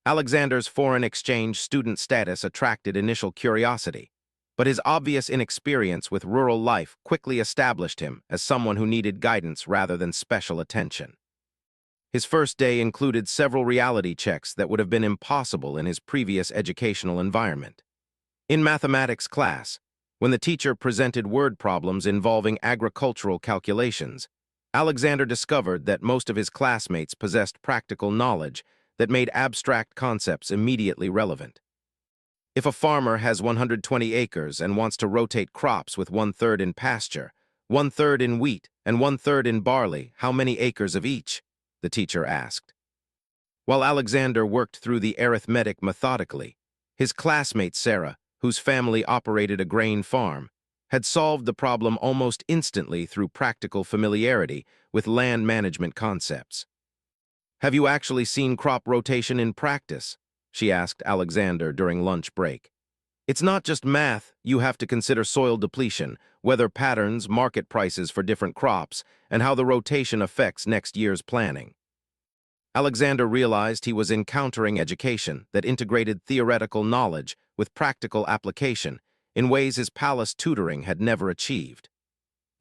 Alexander's foreign exchange student status attracted initial curiosity, but his obvious inexperience with rural life quickly established him as someone who needed guidance rather than special attention. His first day included several reality checks that would have been impossible in his previous educational environment. In mathematics class, when the teacher presented word problems involving agricultural calculations, Alexander discovered that most of his classmates possessed practical knowledge that made abstract concepts immediately relevant. If a farmer has 120 acres and wants to rotate crops with one-third in pasture, one-third in wheat, and one-third in barley, how many acres of each? The teacher asked. While Alexander worked through the arithmetic methodically, his classmate Sarah, whose family operated a grain farm, had solved the problem almost instantly through practical familiarity with land management concepts. "Have you actually seen crop rotation in practice?" she asked Alexander during lunch break. "It's not just math, you have to consider soil depletion, weather patterns, market prices for different crops, and how the rotation affects next year's planning." Alexander realized he was encountering education that integrated theoretical knowledge with practical application in ways his palace tutoring had never achieved.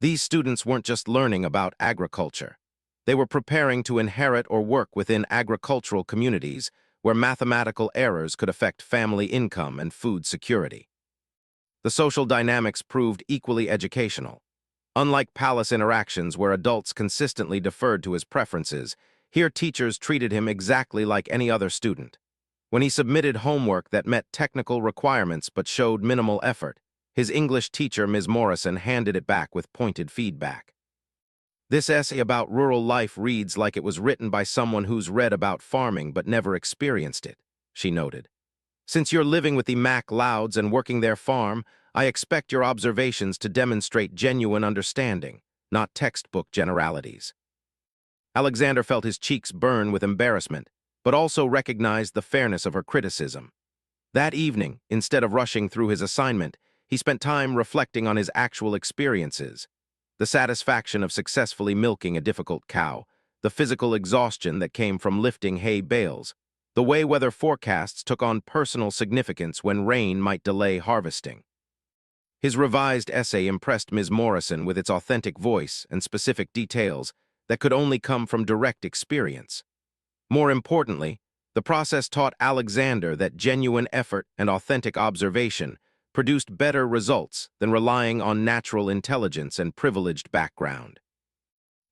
These students weren't just learning about agriculture. They were preparing to inherit or work within agricultural communities where mathematical errors could affect family income and food security. The social dynamics proved equally educational. Unlike palace interactions where adults consistently deferred to his preferences, here teachers treated him exactly like any other student. When he submitted homework that met technical requirements but showed minimal effort, his English teacher, Ms. Morrison, handed it back with pointed feedback. "This essay about rural life reads like it was written by someone who's read about farming but never experienced it," she noted. "Since you're living with the MacLeods and working their farm, I expect your observations to demonstrate genuine understanding, not textbook generalities." Alexander felt his cheeks burn with embarrassment, but also recognized the fairness of her criticism. That evening, instead of rushing through his assignment, he spent time reflecting on his actual experiences. The satisfaction of successfully milking a difficult cow, the physical exhaustion that came from lifting hay bales, the way weather forecasts took on personal significance when rain might delay harvesting. His revised essay impressed Ms. Morrison with its authentic voice and specific details that could only come from direct experience. More importantly, the process taught Alexander that genuine effort and authentic observation produced better results than relying on natural intelligence and privileged background.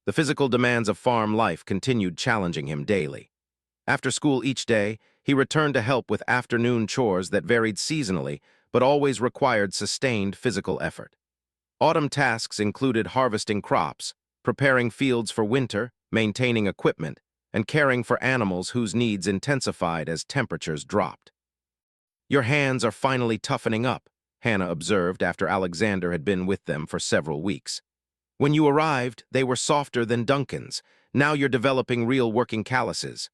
The physical demands of farm life continued challenging him daily. After school each day, he returned to help with afternoon chores that varied seasonally but always required sustained physical effort. Autumn tasks included harvesting crops, preparing fields for winter, maintaining equipment, and caring for animals whose needs intensified as temperatures dropped. "Your hands are finally toughening up," Hannah observed after Alexander had been with them for several weeks. "When you arrived, they were softer than Duncan's. Now you're developing real working calluses."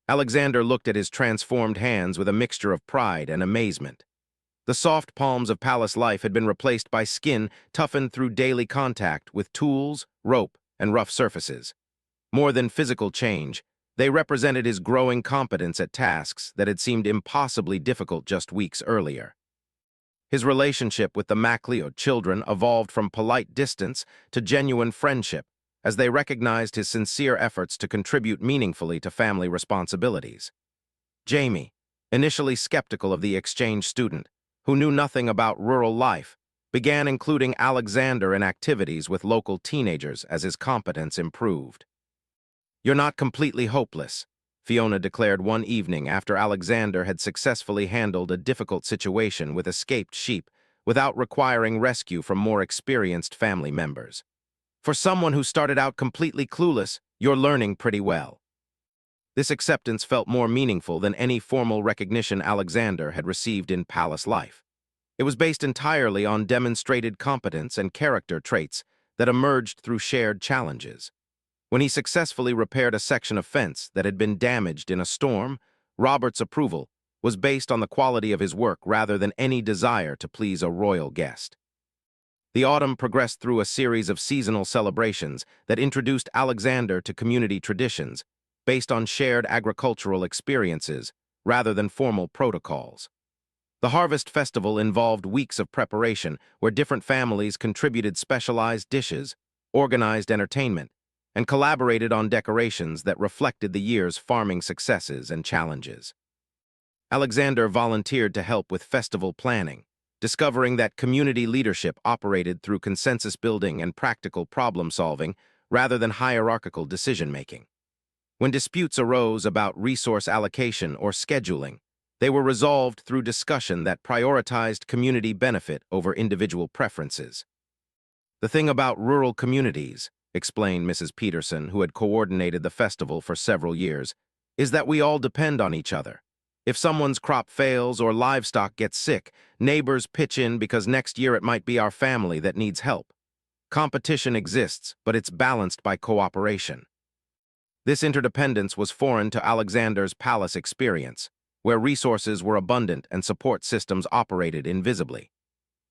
Alexander looked at his transformed hands with a mixture of pride and amazement. The soft palms of palace life had been replaced by skin toughened through daily contact with tools, rope, and rough surfaces. More than physical change, they represented his growing competence at tasks that had seemed impossibly difficult just weeks earlier. His relationship with the MacLeod children evolved from polite distance to genuine friendship as they recognized his sincere efforts to contribute meaningfully to family responsibilities. Jamie, initially skeptical of the exchange student, who knew nothing about rural life, began including Alexander in activities with local teenagers as his competence improved. "You're not completely hopeless," Fiona declared one evening after Alexander had successfully handled a difficult situation with escaped sheep without requiring rescue from more experienced family members. "For someone who started out completely clueless, you're learning pretty well." This acceptance felt more meaningful than any formal recognition Alexander had received in palace life. It was based entirely on demonstrated competence and character traits that emerged through shared challenges. When he successfully repaired a section of fence that had been damaged in a storm, Robert's approval was based on the quality of his work rather than any desire to please a royal guest. The autumn progressed through a series of seasonal celebrations that introduced Alexander to community traditions based on shared agricultural experiences rather than formal protocols. The Harvest Festival involved weeks of preparation where different families contributed specialized dishes, organized entertainment, and collaborated on decorations that reflected the year's farming successes and challenges. Alexander volunteered to help with festival planning, discovering that community leadership operated through consensus building and practical problem-solving rather than hierarchical decision-making. When disputes arose about resource allocation or scheduling, they were resolved through discussion that prioritized community benefit over individual preferences. "The thing about rural communities," explained Mrs. Peterson, who had coordinated the festival for several years, "is that we all depend on each other. If someone's crop fails or livestock gets sick, neighbors pitch in because next year it might be our family that needs help. Competition exists, but it's balanced by cooperation." This interdependence was foreign to Alexander's palace experience, where resources were abundant and support systems operated invisibly.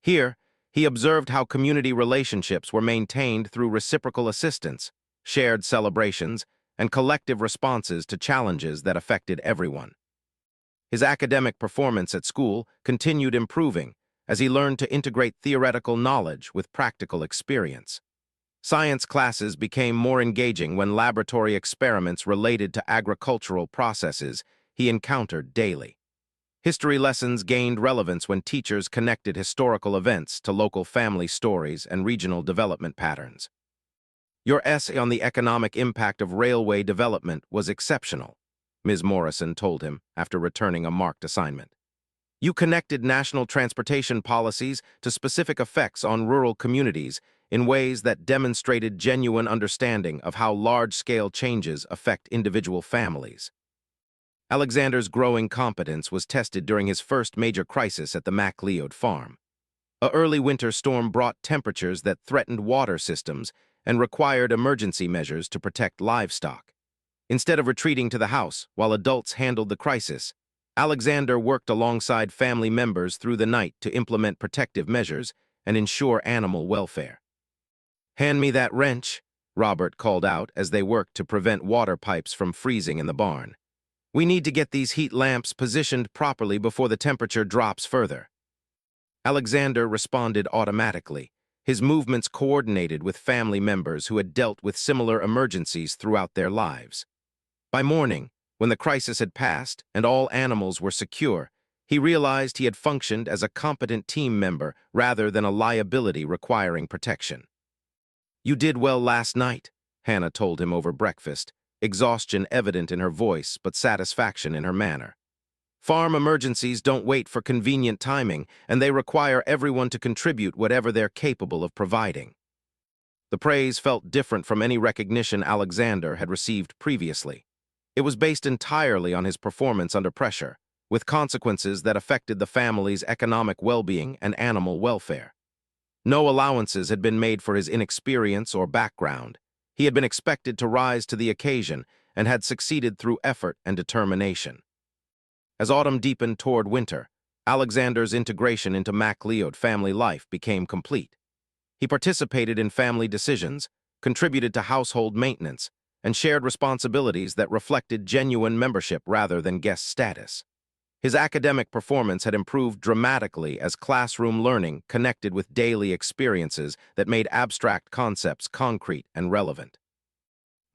Here, he observed how community relationships were maintained through reciprocal assistance, shared celebrations, and collective responses to challenges that affected everyone. His academic performance at school continued improving as he learned to integrate theoretical knowledge with practical experience. Science classes became more engaging when laboratory experiments related to agricultural processes he encountered daily. History lessons gained relevance when teachers connected historical events to local family stories and regional development patterns. "Your essay on the economic impact of railway development was exceptional," Ms. Morrison told him after returning a marked assignment. "You connected national transportation policies to specific effects on rural communities in ways that demonstrated genuine understanding of how large-scale changes affect individual families." Alexander's growing competence was tested during his first major crisis at the MacLeod farm. A early winter storm brought temperatures that threatened water systems and required emergency measures to protect livestock. Instead of retreating to the house while adults handled the crisis, Alexander worked alongside family members through the night to implement protective measures and ensure animal welfare. "Hand me that wrench," Robert called out as they worked to prevent water pipes from freezing in the barn. "We need to get these heat lamps positioned properly before the temperature drops further." Alexander responded automatically, his movements coordinated with family members who had dealt with similar emergencies throughout their lives. By morning, when the crisis had passed and all animals were secure, he realized he had functioned as a competent team member rather than a liability requiring protection. "You did well last night," Hannah told him over breakfast, exhaustion evident in her voice but satisfaction in her manner. "Farm emergencies don't wait for convenient timing, and they require everyone to contribute whatever they're capable of providing." The praise felt different from any recognition Alexander had received previously. It was based entirely on his performance under pressure, with consequences that affected the family's economic well-being and animal welfare. No allowances had been made for his inexperience or background. He had been expected to rise to the occasion and had succeeded through effort and determination. As autumn deepened toward winter, Alexander's integration into MacLeod family life became complete. He participated in family decisions, contributed to household maintenance, and shared responsibilities that reflected genuine membership rather than guest status. His academic performance had improved dramatically as classroom learning connected with daily experiences that made abstract concepts concrete and relevant.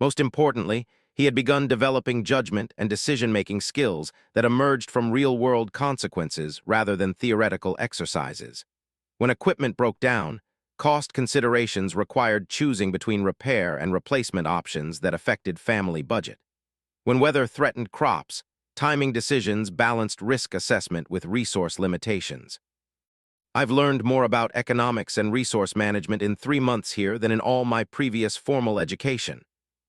Most importantly, he had begun developing judgment and decision-making skills that emerged from real-world consequences rather than theoretical exercises. When equipment broke down, cost considerations required choosing between repair and replacement options that affected family budget. When weather threatened crops, timing decisions balanced risk assessment with resource limitations. "I've learned more about economics and resource management in 3 months here than in all my previous formal education,"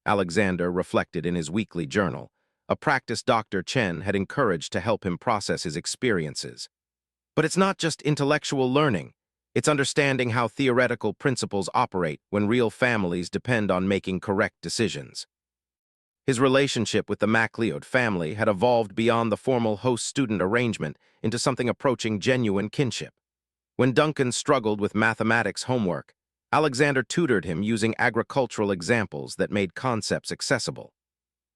Alexander reflected in his weekly journal. A practice Dr. Chen had encouraged to help him process his experiences. But it's not just intellectual learning. It's understanding how theoretical principles operate when real families depend on making correct decisions. His relationship with the MacLeod family had evolved beyond the formal host-student arrangement into something approaching genuine kinship. When Duncan struggled with mathematics homework, Alexander tutored him using agricultural examples that made concepts accessible.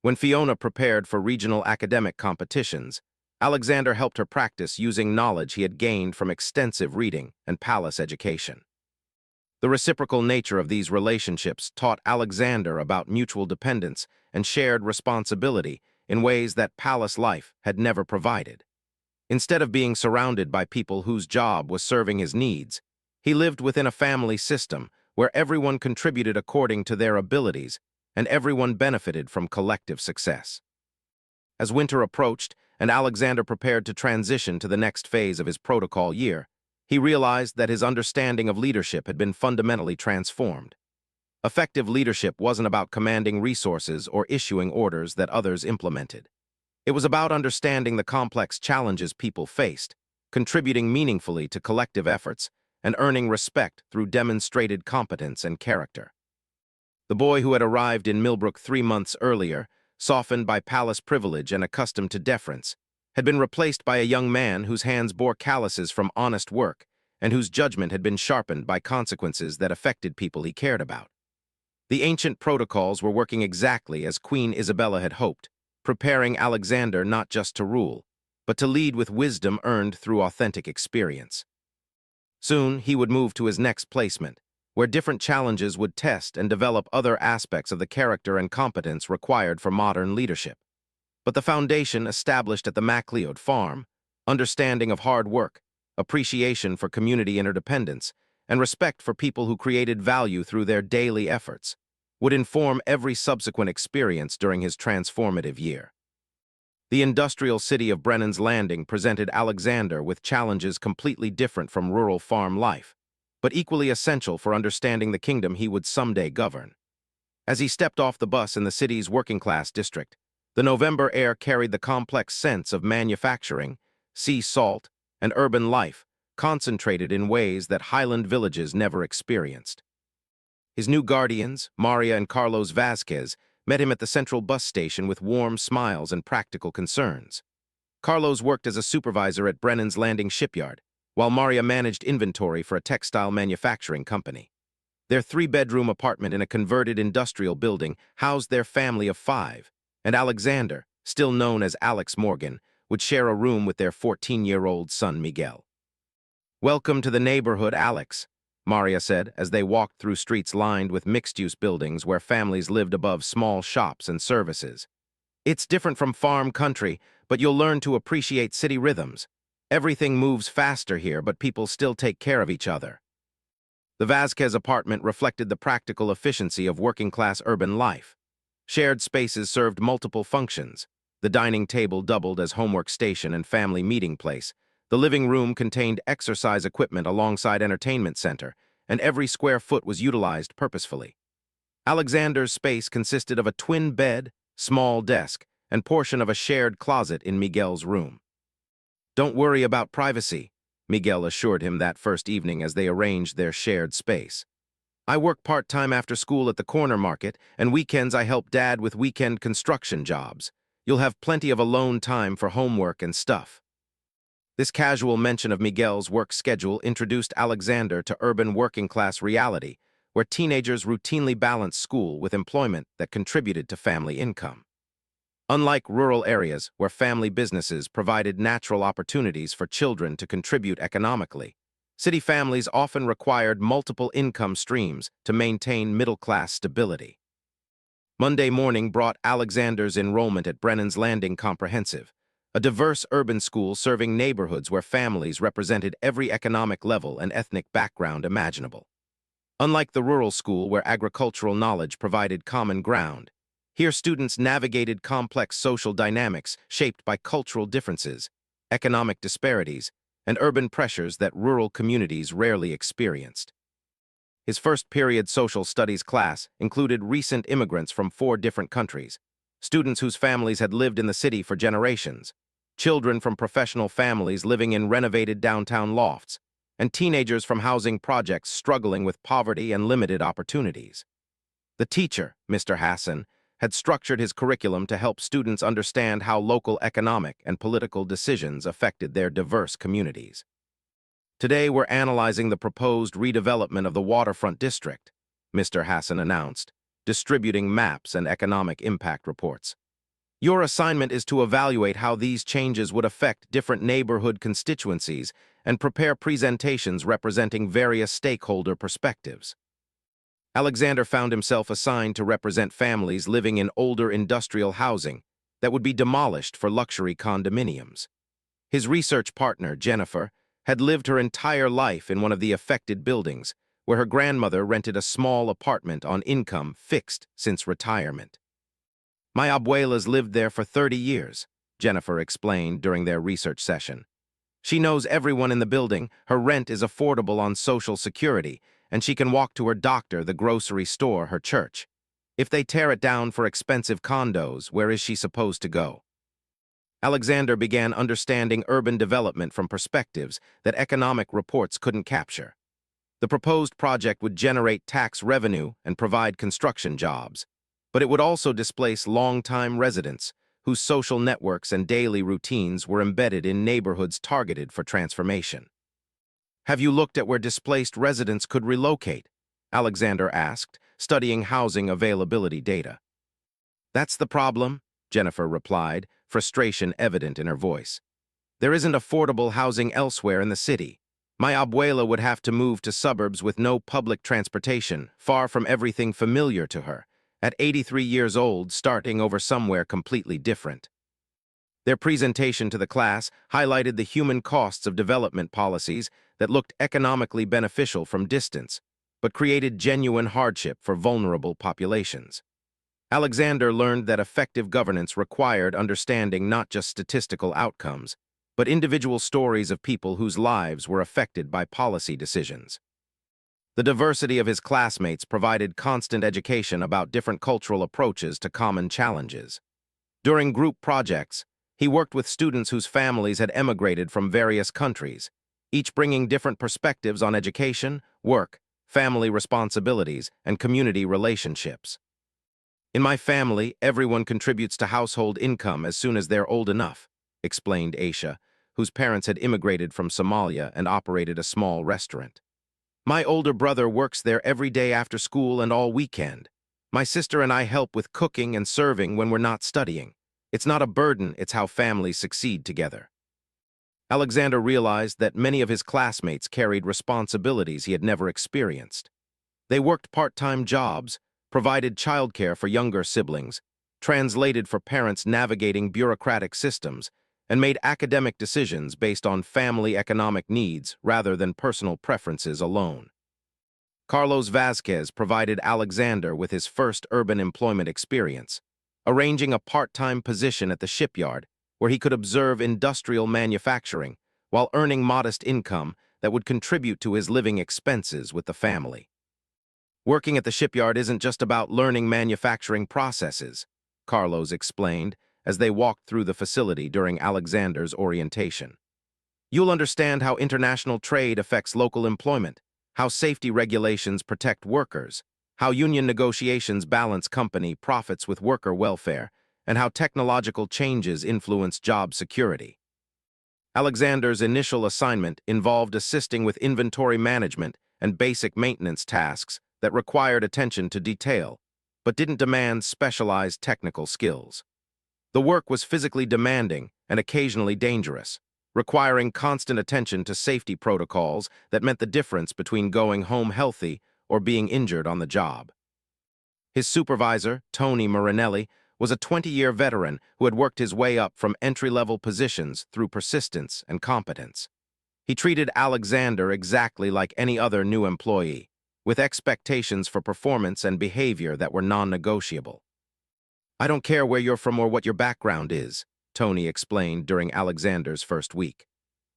When Fiona prepared for regional academic competitions, Alexander helped her practice using knowledge he had gained from extensive reading and palace education. The reciprocal nature of these relationships taught Alexander about mutual dependence and shared responsibility in ways that palace life had never provided. Instead of being surrounded by people whose job was serving his needs, he lived within a family system where everyone contributed according to their abilities and everyone benefited from collective success. As winter approached and Alexander prepared to transition to the next phase of his protocol year, he realized that his understanding of leadership had been fundamentally transformed. Effective leadership wasn't about commanding resources or issuing orders that others implemented. It was about understanding the complex challenges people faced, contributing meaningfully to collective efforts, and earning respect through demonstrated competence and character. The boy who had arrived in Millbrook 3 months earlier, softened by palace privilege and accustomed to deference, had been replaced by a young man whose hands bore calluses from honest work and whose judgment had been sharpened by consequences that affected people he cared about. The ancient protocols were working exactly as Queen Isabella had hoped, preparing Alexander not just to rule, but to lead with wisdom earned through authentic experience. Soon, he would move to his next placement, where different challenges would test and develop other aspects of the character and competence required for modern leadership. But the foundation established at the MacLeod farm, understanding of hard work, appreciation for community interdependence, and respect for people who created value through their daily efforts, would inform every subsequent experience during his transformative year. The industrial city of Brennan's Landing presented Alexander with challenges completely different from rural farm life, but equally essential for understanding the kingdom he would someday govern. As he stepped off the bus in the city's working-class district, the November air carried the complex sense of manufacturing, sea salt, and urban life, concentrated in ways that Highland villages never experienced. His new guardians, Maria and Carlos Vasquez, met him at the central bus station with warm smiles and practical concerns. Carlos worked as a supervisor at Brennan's Landing shipyard, while Maria managed inventory for a textile manufacturing company. Their 3-bedroom apartment in a converted industrial building housed their family of 5, and Alexander, still known as Alex Morgan, would share a room with their 14-year-old son Miguel. "Welcome to the neighborhood, Alex," Maria said as they walked through streets lined with mixed-use buildings where families lived above small shops and services. "It's different from farm country, but you'll learn to appreciate city rhythms. Everything moves faster here, but people still take care of each other." The Vasquez apartment reflected the practical efficiency of working-class urban life. Shared spaces served multiple functions. The dining table doubled as homework station and family meeting place. The living room contained exercise equipment alongside entertainment center, and every square foot was utilized purposefully. Alexander's space consisted of a twin bed, small desk, and portion of a shared closet in Miguel's room. "Don't worry about privacy," Miguel assured him that first evening as they arranged their shared space. "I work part-time after school at the corner market, and weekends I help Dad with weekend construction jobs. You'll have plenty of alone time for homework and stuff." This casual mention of Miguel's work schedule introduced Alexander to urban working-class reality, where teenagers routinely balanced school with employment that contributed to family income. Unlike rural areas where family businesses provided natural opportunities for children to contribute economically, city families often required multiple income streams to maintain middle-class stability. Monday morning brought Alexander's enrollment at Brennan's Landing Comprehensive, a diverse urban school serving neighborhoods where families represented every economic level and ethnic background imaginable. Unlike the rural school where agricultural knowledge provided common ground, here students navigated complex social dynamics shaped by cultural differences, economic disparities, and urban pressures that rural communities rarely experienced. His first-period social studies class included recent immigrants from 4 different countries, students whose families had lived in the city for generations, children from professional families living in renovated downtown lofts, and teenagers from housing projects struggling with poverty and limited opportunities. The teacher, Mr. Hassan, had structured his curriculum to help students understand how local economic and political decisions affected their diverse communities. "Today we're analyzing the proposed redevelopment of the waterfront district," Mr. Hassan announced, distributing maps and economic impact reports. "Your assignment is to evaluate how these changes would affect different neighborhood constituencies and prepare presentations representing various stakeholder perspectives." Alexander found himself assigned to represent families living in older industrial housing that would be demolished for luxury condominiums. His research partner, Jennifer, had lived her entire life in one of the affected buildings, where her grandmother rented a small apartment on income fixed since retirement. My abuela's lived there for 30 years, Jennifer explained during their research session. She knows everyone in the building, her rent is affordable on Social Security, and she can walk to her doctor, the grocery store, her church. If they tear it down for expensive condos, where is she supposed to go? Alexander began understanding urban development from perspectives that economic reports couldn't capture. The proposed project would generate tax revenue and provide construction jobs, but it would also displace long-time residents whose social networks and daily routines were embedded in neighborhoods targeted for transformation. Have you looked at where displaced residents could relocate? Alexander asked, studying housing availability data. That's the problem, Jennifer replied, frustration evident in her voice. There isn't affordable housing elsewhere in the city. My abuela would have to move to suburbs with no public transportation, far from everything familiar to her, at 83 years old, starting over somewhere completely different. Their presentation to the class highlighted the human costs of development policies that looked economically beneficial from distance, but created genuine hardship for vulnerable populations. Alexander learned that effective governance required understanding not just statistical outcomes, but individual stories of people whose lives were affected by policy decisions. The diversity of his classmates provided constant education about different cultural approaches to common challenges. During group projects, he worked with students whose families had emigrated from various countries, each bringing different perspectives on education, work, family responsibilities, and community relationships. In my family, everyone contributes to household income as soon as they're old enough, explained Aisha, whose parents had immigrated from Somalia and operated a small restaurant. My older brother works there every day after school and all weekend. My sister and I help with cooking and serving when we're not studying. It's not a burden, it's how families succeed together. Alexander realized that many of his classmates carried responsibilities he had never experienced. They worked part-time jobs, provided childcare for younger siblings, translated for parents navigating bureaucratic systems, and made academic decisions based on family economic needs rather than personal preferences alone. Carlos Vazquez provided Alexander with his first urban employment experience, arranging a part-time position at the shipyard where he could observe industrial manufacturing while earning modest income that would contribute to his living expenses with the family. Working at the shipyard isn't just about learning manufacturing processes, Carlos explained as they walked through the facility during Alexander's orientation. You'll understand how international trade affects local employment, how safety regulations protect workers, how union negotiations balance company profits with worker welfare, and how technological changes influence job security. Alexander's initial assignment involved assisting with inventory management and basic maintenance tasks that required attention to detail, but didn't demand specialized technical skills. The work was physically demanding and occasionally dangerous, requiring constant attention to safety protocols that meant the difference between going home healthy or being injured on the job. His supervisor, Tony Marinelli, was a 20-year veteran who had worked his way up from entry-level positions through persistence and competence. He treated Alexander exactly like any other new employee, with expectations for performance and behavior that were non-negotiable. I don't care where you're from or what your background is, Tony explained during Alexander's first week.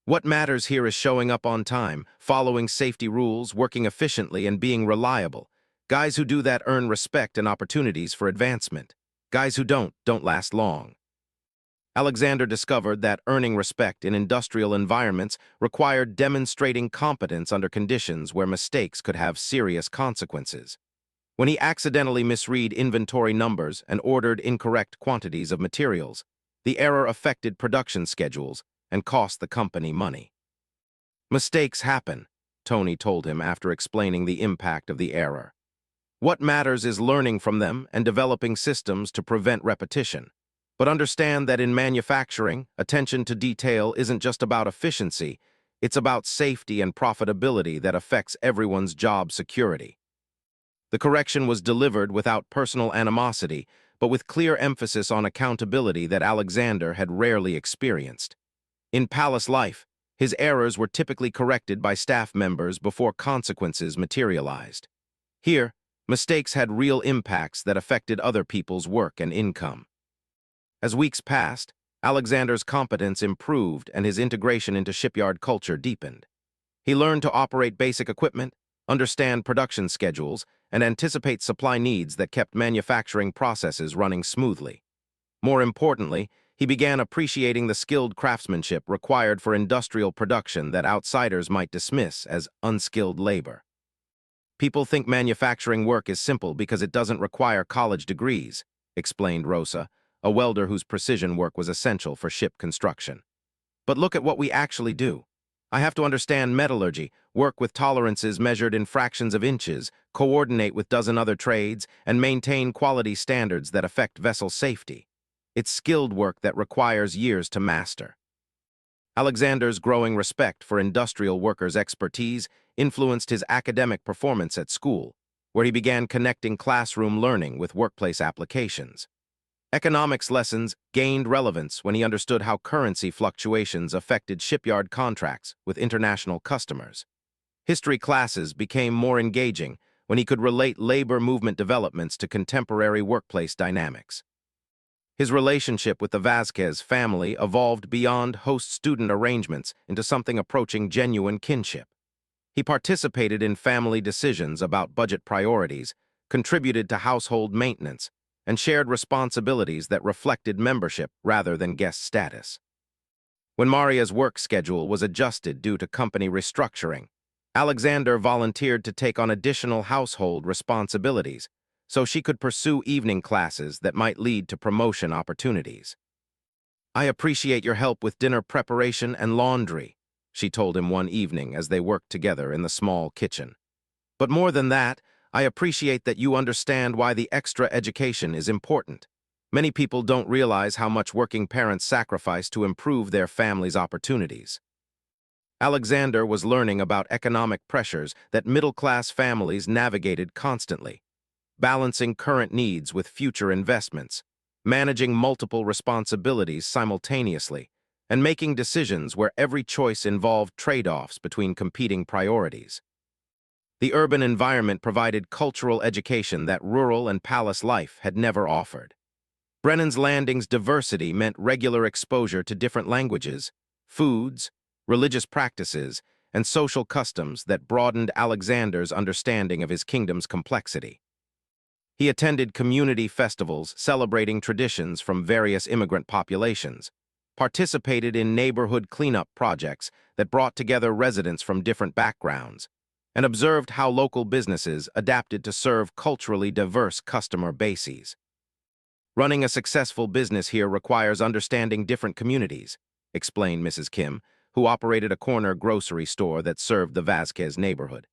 What matters here is showing up on time, following safety rules, working efficiently, and being reliable. Guys who do that earn respect and opportunities for advancement. Guys who don't last long. Alexander discovered that earning respect in industrial environments required demonstrating competence under conditions where mistakes could have serious consequences. When he accidentally misread inventory numbers and ordered incorrect quantities of materials, the error affected production schedules and cost the company money. Mistakes happen, Tony told him after explaining the impact of the error. What matters is learning from them and developing systems to prevent repetition. But understand that in manufacturing, attention to detail isn't just about efficiency, it's about safety and profitability that affects everyone's job security. The correction was delivered without personal animosity, but with clear emphasis on accountability that Alexander had rarely experienced. In palace life, his errors were typically corrected by staff members before consequences materialized. Here, mistakes had real impacts that affected other people's work and income. As weeks passed, Alexander's competence improved and his integration into shipyard culture deepened. He learned to operate basic equipment, understand production schedules, and anticipate supply needs that kept manufacturing processes running smoothly. More importantly, he began appreciating the skilled craftsmanship required for industrial production that outsiders might dismiss as unskilled labor. People think manufacturing work is simple because it doesn't require college degrees, explained Rosa, a welder whose precision work was essential for ship construction. But look at what we actually do. I have to understand metallurgy, work with tolerances measured in fractions of inches, coordinate with dozen other trades, and maintain quality standards that affect vessel safety. It's skilled work that requires years to master. Alexander's growing respect for industrial workers' expertise influenced his academic performance at school, where he began connecting classroom learning with workplace applications. Economics lessons gained relevance when he understood how currency fluctuations affected shipyard contracts with international customers. History classes became more engaging when he could relate labor movement developments to contemporary workplace dynamics. His relationship with the Vasquez family evolved beyond host-student arrangements into something approaching genuine kinship. He participated in family decisions about budget priorities, contributed to household maintenance, and shared responsibilities that reflected membership rather than guest status. When Maria's work schedule was adjusted due to company restructuring, Alexander volunteered to take on additional household responsibilities so she could pursue evening classes that might lead to promotion opportunities. "I appreciate your help with dinner preparation and laundry," she told him one evening as they worked together in the small kitchen. "But more than that, I appreciate that you understand why the extra education is important. Many people don't realize how much working parents sacrifice to improve their family's opportunities." Alexander was learning about economic pressures that middle-class families navigated constantly, balancing current needs with future investments, managing multiple responsibilities simultaneously, and making decisions where every choice involved trade-offs between competing priorities. The urban environment provided cultural education that rural and palace life had never offered. Brennan's Landing's diversity meant regular exposure to different languages, foods, religious practices, and social customs that broadened Alexander's understanding of his kingdom's complexity. He attended community festivals celebrating traditions from various immigrant populations, participated in neighborhood cleanup projects that brought together residents from different backgrounds, and observed how local businesses adapted to serve culturally diverse customer bases. "Running a successful business here requires understanding different communities," explained Mrs. Kim, who operated a corner grocery store that served the Vasquez neighborhood.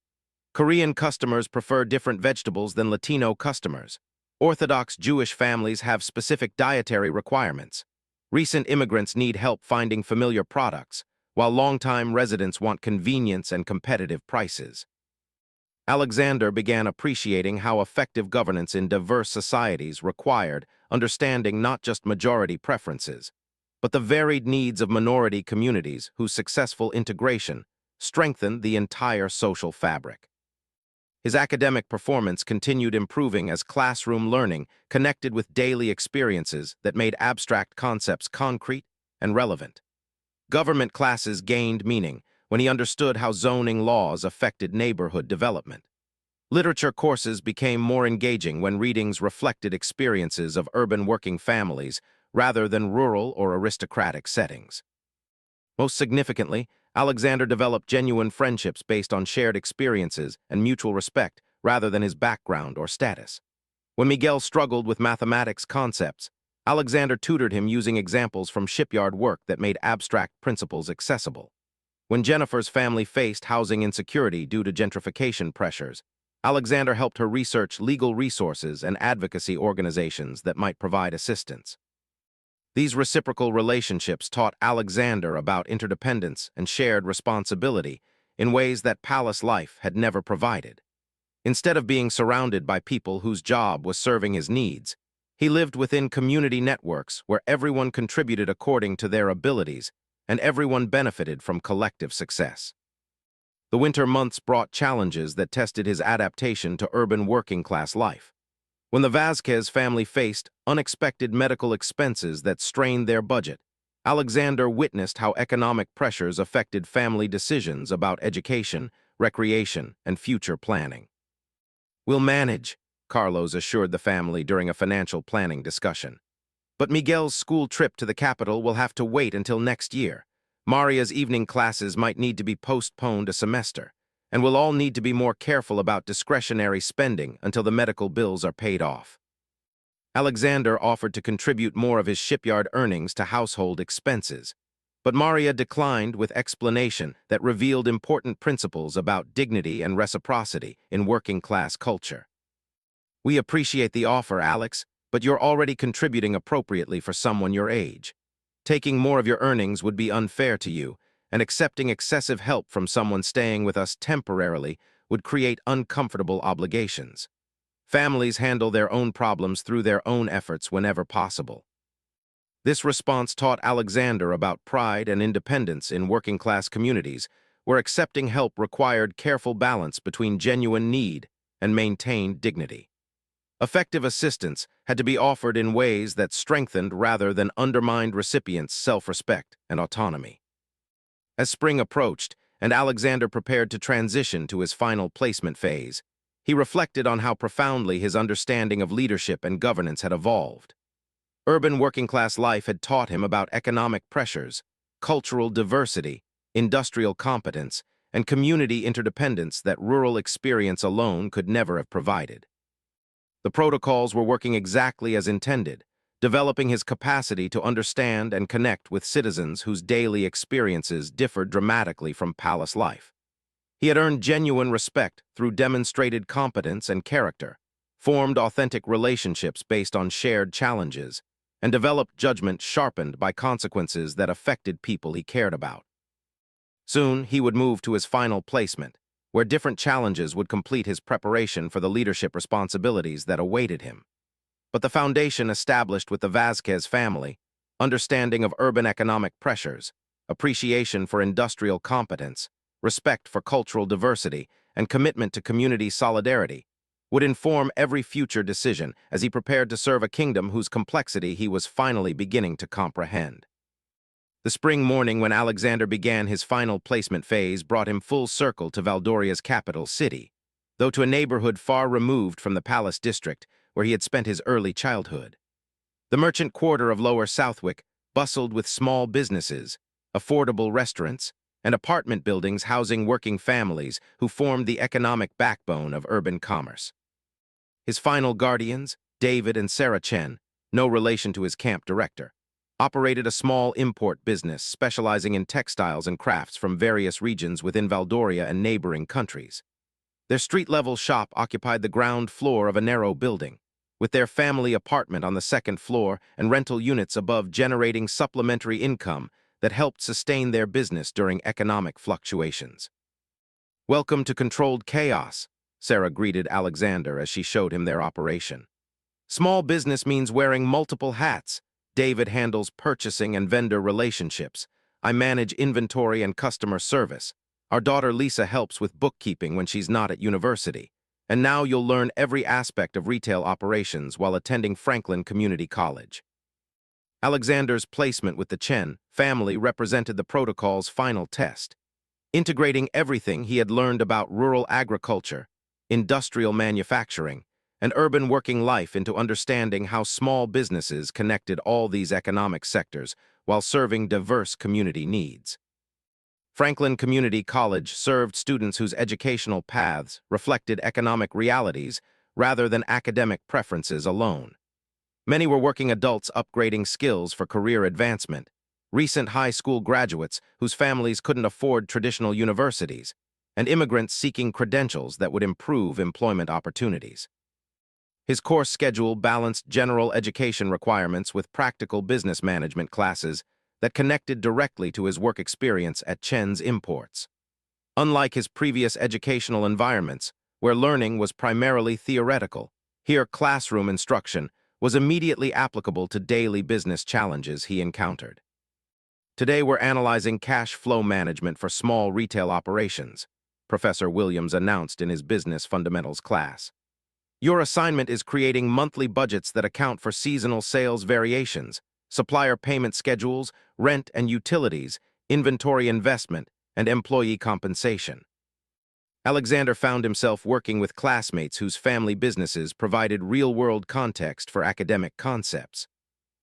"Korean customers prefer different vegetables than Latino customers. Orthodox Jewish families have specific dietary requirements. Recent immigrants need help finding familiar products, while longtime residents want convenience and competitive prices." Alexander began appreciating how effective governance in diverse societies required understanding not just majority preferences, but the varied needs of minority communities whose successful integration strengthened the entire social fabric. His academic performance continued improving as classroom learning connected with daily experiences that made abstract concepts concrete and relevant. Government classes gained meaning when he understood how zoning laws affected neighborhood development. Literature courses became more engaging when readings reflected experiences of urban working families rather than rural or aristocratic settings. Most significantly, Alexander developed genuine friendships based on shared experiences and mutual respect rather than his background or status. When Miguel struggled with mathematics concepts, Alexander tutored him using examples from shipyard work that made abstract principles accessible. When Jennifer's family faced housing insecurity due to gentrification pressures, Alexander helped her research legal resources and advocacy organizations that might provide assistance. These reciprocal relationships taught Alexander about interdependence and shared responsibility in ways that palace life had never provided. Instead of being surrounded by people whose job was serving his needs, he lived within community networks where everyone contributed according to their abilities and everyone benefited from collective success. The winter months brought challenges that tested his adaptation to urban working-class life. When the Vasquez family faced unexpected medical expenses that strained their budget, Alexander witnessed how economic pressures affected family decisions about education, recreation, and future planning. "We'll manage," Carlos assured the family during a financial planning discussion. "But Miguel's school trip to the capital will have to wait until next year. Maria's evening classes might need to be postponed a semester, and we'll all need to be more careful about discretionary spending until the medical bills are paid off." Alexander offered to contribute more of his shipyard earnings to household expenses, but Maria declined with explanation that revealed important principles about dignity and reciprocity in working-class culture. "We appreciate the offer, Alex, but you're already contributing appropriately for someone your age. Taking more of your earnings would be unfair to you, and accepting excessive help from someone staying with us temporarily would create uncomfortable obligations. Families handle their own problems through their own efforts whenever possible." This response taught Alexander about pride and independence in working-class communities, where accepting help required careful balance between genuine need and maintained dignity. Effective assistance had to be offered in ways that strengthened rather than undermined recipients' self-respect and autonomy. As spring approached, and Alexander prepared to transition to his final placement phase, he reflected on how profoundly his understanding of leadership and governance had evolved. Urban working-class life had taught him about economic pressures, cultural diversity, industrial competence, and community interdependence that rural experience alone could never have provided. The protocols were working exactly as intended, developing his capacity to understand and connect with citizens whose daily experiences differed dramatically from palace life. He had earned genuine respect through demonstrated competence and character, formed authentic relationships based on shared challenges, and developed judgment sharpened by consequences that affected people he cared about. Soon, he would move to his final placement, where different challenges would complete his preparation for the leadership responsibilities that awaited him. But the foundation established with the Vasquez family, understanding of urban economic pressures, appreciation for industrial competence, respect for cultural diversity, and commitment to community solidarity, would inform every future decision as he prepared to serve a kingdom whose complexity he was finally beginning to comprehend. The spring morning when Alexander began his final placement phase brought him full circle to Valdoria's capital city, though to a neighborhood far removed from the palace district where he had spent his early childhood. The merchant quarter of Lower Southwick bustled with small businesses, affordable restaurants, and apartment buildings housing working families who formed the economic backbone of urban commerce. His final guardians, David and Sarah Chen, no relation to his camp director, operated a small import business specializing in textiles and crafts from various regions within Valdoria and neighboring countries. Their street-level shop occupied the ground floor of a narrow building, with their family apartment on the second floor and rental units above generating supplementary income that helped sustain their business during economic fluctuations. "Welcome to controlled chaos," Sarah greeted Alexander as she showed him their operation. "Small business means wearing multiple hats. David handles purchasing and vendor relationships. I manage inventory and customer service. Our daughter Lisa helps with bookkeeping when she's not at university. And now you'll learn every aspect of retail operations while attending Franklin Community College." Alexander's placement with the Chen family represented the protocol's final test, integrating everything he had learned about rural agriculture, industrial manufacturing, and urban working life into understanding how small businesses connected all these economic sectors while serving diverse community needs. Franklin Community College served students whose educational paths reflected economic realities rather than academic preferences alone. Many were working adults upgrading skills for career advancement, recent high school graduates whose families couldn't afford traditional universities, and immigrants seeking credentials that would improve employment opportunities. His course schedule balanced general education requirements with practical business management classes that connected directly to his work experience at Chen's Imports. Unlike his previous educational environments, where learning was primarily theoretical, here classroom instruction was immediately applicable to daily business challenges he encountered. Today we're analyzing cash flow management for small retail operations, Professor Williams announced in his Business Fundamentals class. Your assignment is creating monthly budgets that account for seasonal sales variations, supplier payment schedules, rent and utilities, inventory investment, and employee compensation. Alexander found himself working with classmates whose family businesses provided real-world context for academic concepts.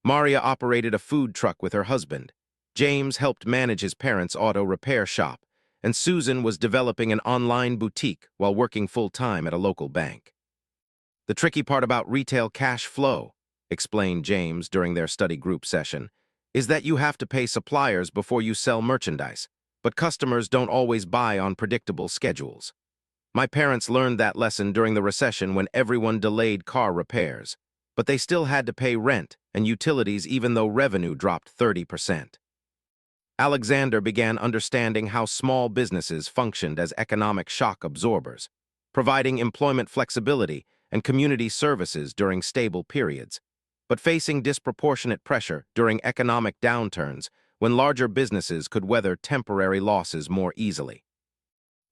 Maria operated a food truck with her husband. James helped manage his parents' auto repair shop, and Susan was developing an online boutique while working full-time at a local bank. The tricky part about retail cash flow, explained James during their study group session, is that you have to pay suppliers before you sell merchandise, but customers don't always buy on predictable schedules. My parents learned that lesson during the recession when everyone delayed car repairs, but they still had to pay rent and utilities even though revenue dropped 30%. Alexander began understanding how small businesses functioned as economic shock absorbers, providing employment flexibility and community services during stable periods, but facing disproportionate pressure during economic downturns when larger businesses could weather temporary losses more easily.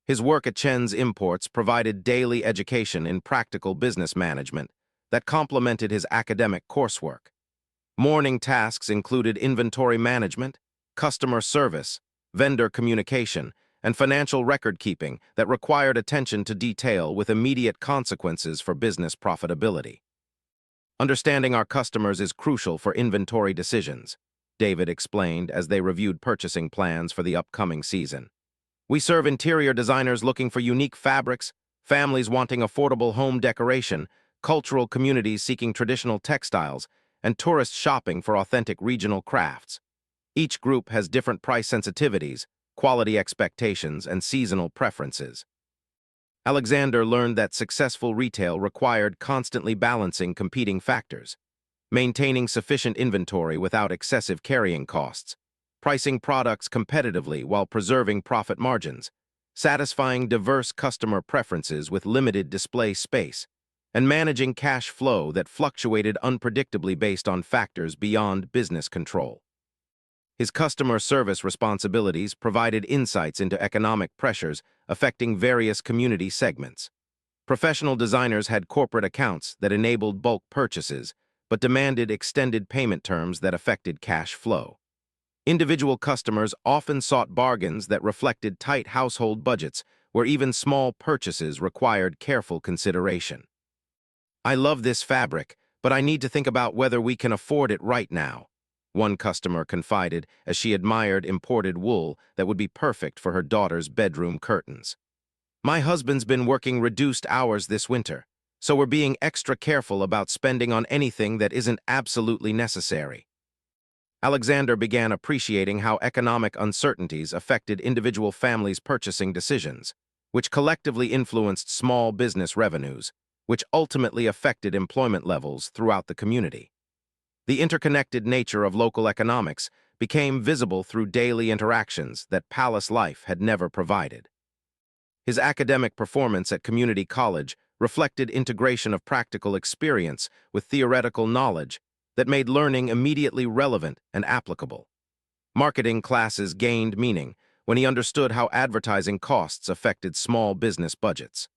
His work at Chen's Imports provided daily education in practical business management that complemented his academic coursework. Morning tasks included inventory management, customer service, vendor communication, and financial record-keeping that required attention to detail with immediate consequences for business profitability. Understanding our customers is crucial for inventory decisions, David explained as they reviewed purchasing plans for the upcoming season. We serve interior designers looking for unique fabrics, families wanting affordable home decoration, cultural communities seeking traditional textiles, and tourists shopping for authentic regional crafts. Each group has different price sensitivities, quality expectations, and seasonal preferences. Alexander learned that successful retail required constantly balancing competing factors, maintaining sufficient inventory without excessive carrying costs, pricing products competitively while preserving profit margins, satisfying diverse customer preferences with limited display space, and managing cash flow that fluctuated unpredictably based on factors beyond business control. His customer service responsibilities provided insights into economic pressures affecting various community segments. Professional designers had corporate accounts that enabled bulk purchases, but demanded extended payment terms that affected cash flow. Individual customers often sought bargains that reflected tight household budgets, where even small purchases required careful consideration. I love this fabric, but I need to think about whether we can afford it right now, one customer confided as she admired imported wool that would be perfect for her daughter's bedroom curtains. My husband's been working reduced hours this winter, so we're being extra careful about spending on anything that isn't absolutely necessary. Alexander began appreciating how economic uncertainties affected individual families' purchasing decisions, which collectively influenced small business revenues, which ultimately affected employment levels throughout the community. The interconnected nature of local economics became visible through daily interactions that palace life had never provided. His academic performance at community college reflected integration of practical experience with theoretical knowledge that made learning immediately relevant and applicable. Marketing classes gained meaning when he understood how advertising costs affected small business budgets.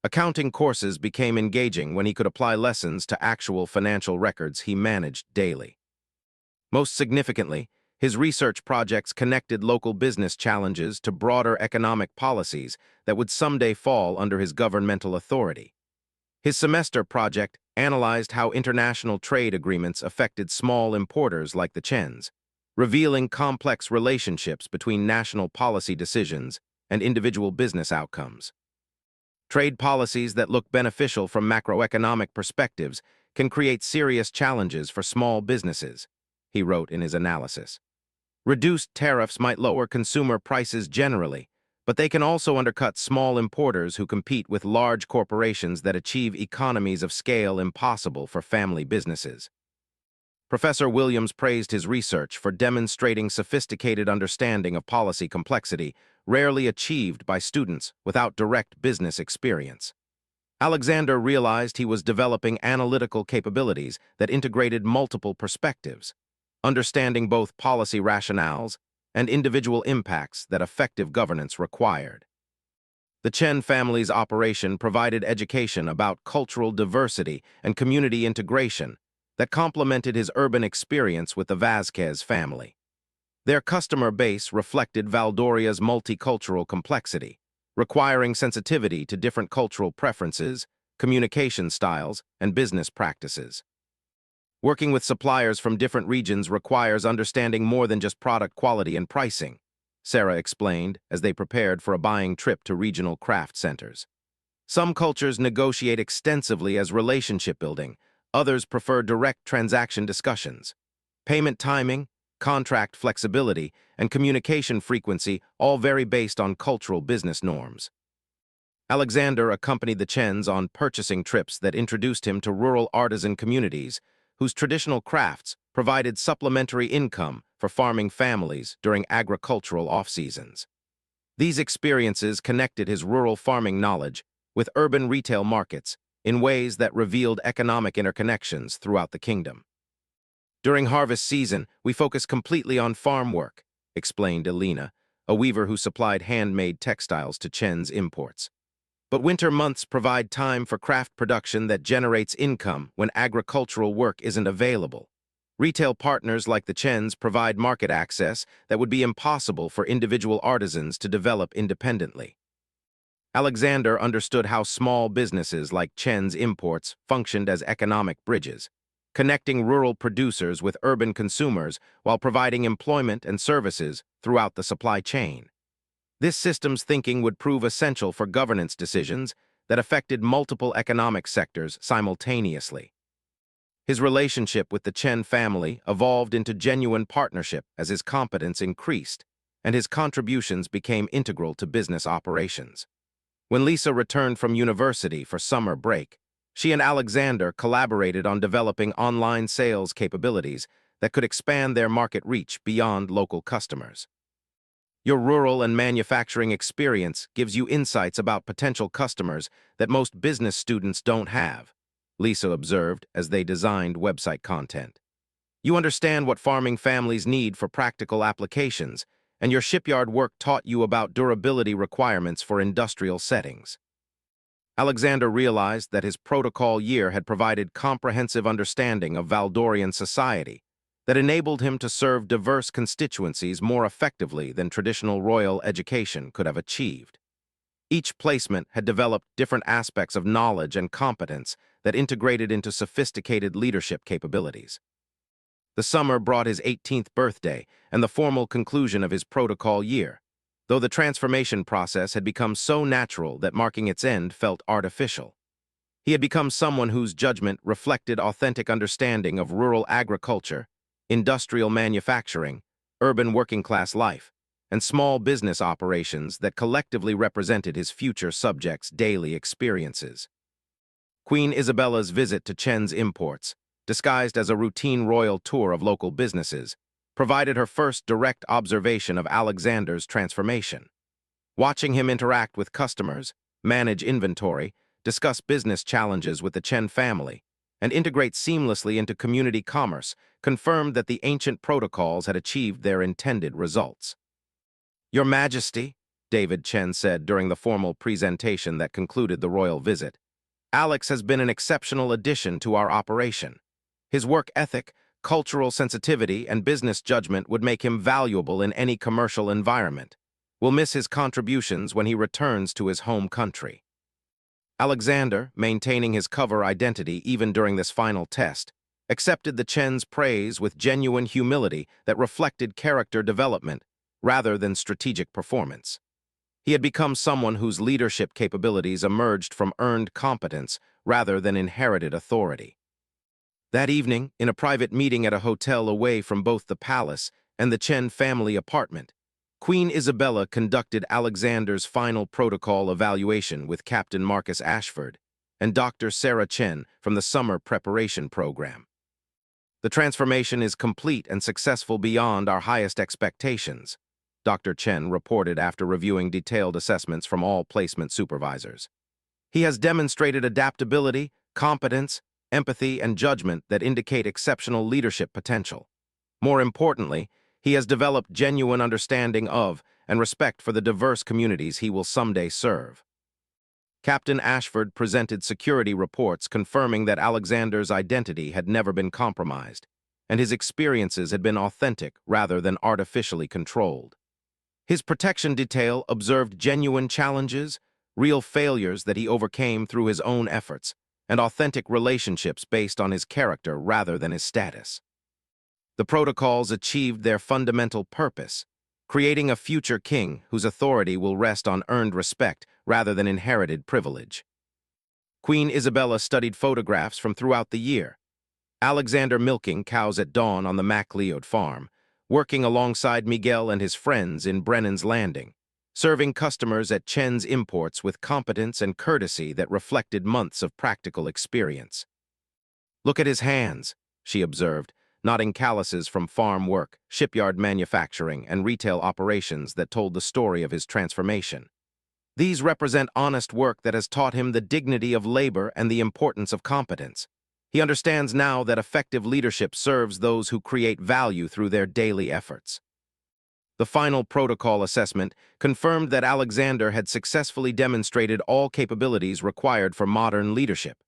Accounting courses became engaging when he could apply lessons to actual financial records he managed daily. Most significantly, his research projects connected local business challenges to broader economic policies that would someday fall under his governmental authority. His semester project analyzed how international trade agreements affected small importers like the Chens, revealing complex relationships between national policy decisions and individual business outcomes. Trade policies that look beneficial from macroeconomic perspectives can create serious challenges for small businesses, he wrote in his analysis. Reduced tariffs might lower consumer prices generally, but they can also undercut small importers who compete with large corporations that achieve economies of scale impossible for family businesses. Professor Williams praised his research for demonstrating sophisticated understanding of policy complexity rarely achieved by students without direct business experience. Alexander realized he was developing analytical capabilities that integrated multiple perspectives, understanding both policy rationales and individual impacts that effective governance required. The Chen family's operation provided education about cultural diversity and community integration that complemented his urban experience with the Vasquez family. Their customer base reflected Valdoria's multicultural complexity, requiring sensitivity to different cultural preferences, communication styles, and business practices. Working with suppliers from different regions requires understanding more than just product quality and pricing, Sarah explained as they prepared for a buying trip to regional craft centers. Some cultures negotiate extensively as relationship building, others prefer direct transaction discussions. Payment timing, contract flexibility, and communication frequency all vary based on cultural business norms. Alexander accompanied the Chens on purchasing trips that introduced him to rural artisan communities whose traditional crafts provided supplementary income for farming families during agricultural off-seasons. These experiences connected his rural farming knowledge with urban retail markets in ways that revealed economic interconnections throughout the kingdom. During harvest season, we focus completely on farm work, explained Elena, a weaver who supplied handmade textiles to Chen's imports. But winter months provide time for craft production that generates income when agricultural work isn't available. Retail partners like the Chens provide market access that would be impossible for individual artisans to develop independently. Alexander understood how small businesses like Chen's Imports functioned as economic bridges, connecting rural producers with urban consumers while providing employment and services throughout the supply chain. This systems thinking would prove essential for governance decisions that affected multiple economic sectors simultaneously. His relationship with the Chen family evolved into genuine partnership as his competence increased and his contributions became integral to business operations. When Lisa returned from university for summer break, she and Alexander collaborated on developing online sales capabilities that could expand their market reach beyond local customers. Your rural and manufacturing experience gives you insights about potential customers that most business students don't have, Lisa observed as they designed website content. You understand what farming families need for practical applications, and your shipyard work taught you about durability requirements for industrial settings. Alexander realized that his protocol year had provided comprehensive understanding of Valdorian society that enabled him to serve diverse constituencies more effectively than traditional royal education could have achieved. Each placement had developed different aspects of knowledge and competence that integrated into sophisticated leadership capabilities. The summer brought his 18th birthday and the formal conclusion of his protocol year, though the transformation process had become so natural that marking its end felt artificial. He had become someone whose judgment reflected authentic understanding of rural agriculture, industrial manufacturing, urban working-class life, and small business operations that collectively represented his future subjects' daily experiences. Queen Isabella's visit to Chen's Imports, disguised as a routine royal tour of local businesses, provided her first direct observation of Alexander's transformation. Watching him interact with customers, manage inventory, discuss business challenges with the Chen family, and integrate seamlessly into community commerce confirmed that the ancient protocols had achieved their intended results. Your Majesty, David Chen said during the formal presentation that concluded the royal visit, Alex has been an exceptional addition to our operation. His work ethic, cultural sensitivity, and business judgment would make him valuable in any commercial environment. We'll miss his contributions when he returns to his home country. Alexander, maintaining his cover identity even during this final test, accepted the Chen's praise with genuine humility that reflected character development rather than strategic performance. He had become someone whose leadership capabilities emerged from earned competence rather than inherited authority. That evening, in a private meeting at a hotel away from both the palace and the Chen family apartment, Queen Isabella conducted Alexander's final protocol evaluation with Captain Marcus Ashford and Dr. Sarah Chen from the summer preparation program. The transformation is complete and successful beyond our highest expectations, Dr. Chen reported after reviewing detailed assessments from all placement supervisors. He has demonstrated adaptability, competence, empathy, and judgment that indicate exceptional leadership potential. More importantly, He has developed genuine understanding of and respect for the diverse communities he will someday serve. Captain Ashford presented security reports confirming that Alexander's identity had never been compromised, and his experiences had been authentic rather than artificially controlled. His protection detail observed genuine challenges, real failures that he overcame through his own efforts, and authentic relationships based on his character rather than his status. The protocols achieved their fundamental purpose, creating a future king whose authority will rest on earned respect rather than inherited privilege. Queen Isabella studied photographs from throughout the year. Alexander milking cows at dawn on the MacLeod farm, working alongside Miguel and his friends in Brennan's Landing, serving customers at Chen's Imports with competence and courtesy that reflected months of practical experience. "Look at his hands," she observed, nodding calluses from farm work, shipyard manufacturing, and retail operations that told the story of his transformation. These represent honest work that has taught him the dignity of labor and the importance of competence. He understands now that effective leadership serves those who create value through their daily efforts. The final protocol assessment confirmed that Alexander had successfully demonstrated all capabilities required for modern leadership: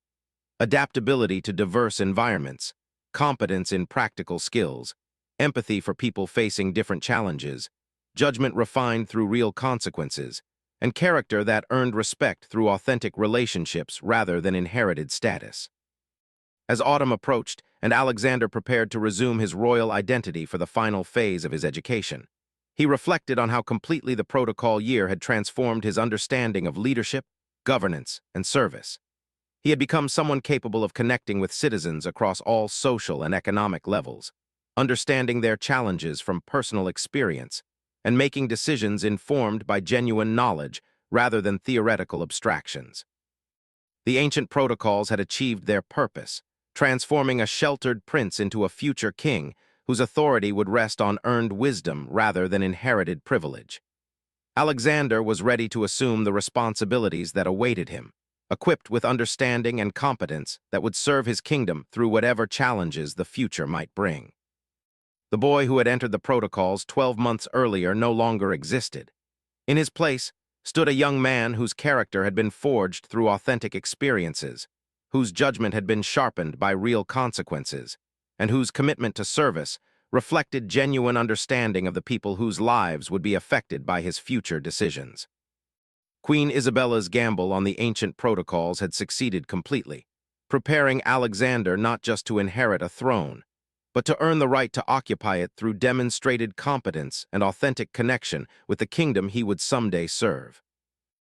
adaptability to diverse environments, competence in practical skills, empathy for people facing different challenges, judgment refined through real consequences, and character that earned respect through authentic relationships rather than inherited status. As autumn approached and Alexander prepared to resume his royal identity for the final phase of his education, he reflected on how completely the protocol year had transformed his understanding of leadership, governance, and service. He had become someone capable of connecting with citizens across all social and economic levels, understanding their challenges from personal experience, and making decisions informed by genuine knowledge rather than theoretical abstractions. The ancient protocols had achieved their purpose, transforming a sheltered prince into a future king whose authority would rest on earned wisdom rather than inherited privilege. Alexander was ready to assume the responsibilities that awaited him, equipped with understanding and competence that would serve his kingdom through whatever challenges the future might bring. The boy who had entered the protocols 12 months earlier no longer existed. In his place stood a young man whose character had been forged through authentic experiences, whose judgment had been sharpened by real consequences, and whose commitment to service reflected genuine understanding of the people whose lives would be affected by his future decisions. Queen Isabella's gamble on the ancient protocols had succeeded completely, preparing Alexander not just to inherit a throne, but to earn the right to occupy it through demonstrated competence and authentic connection with the kingdom he would someday serve.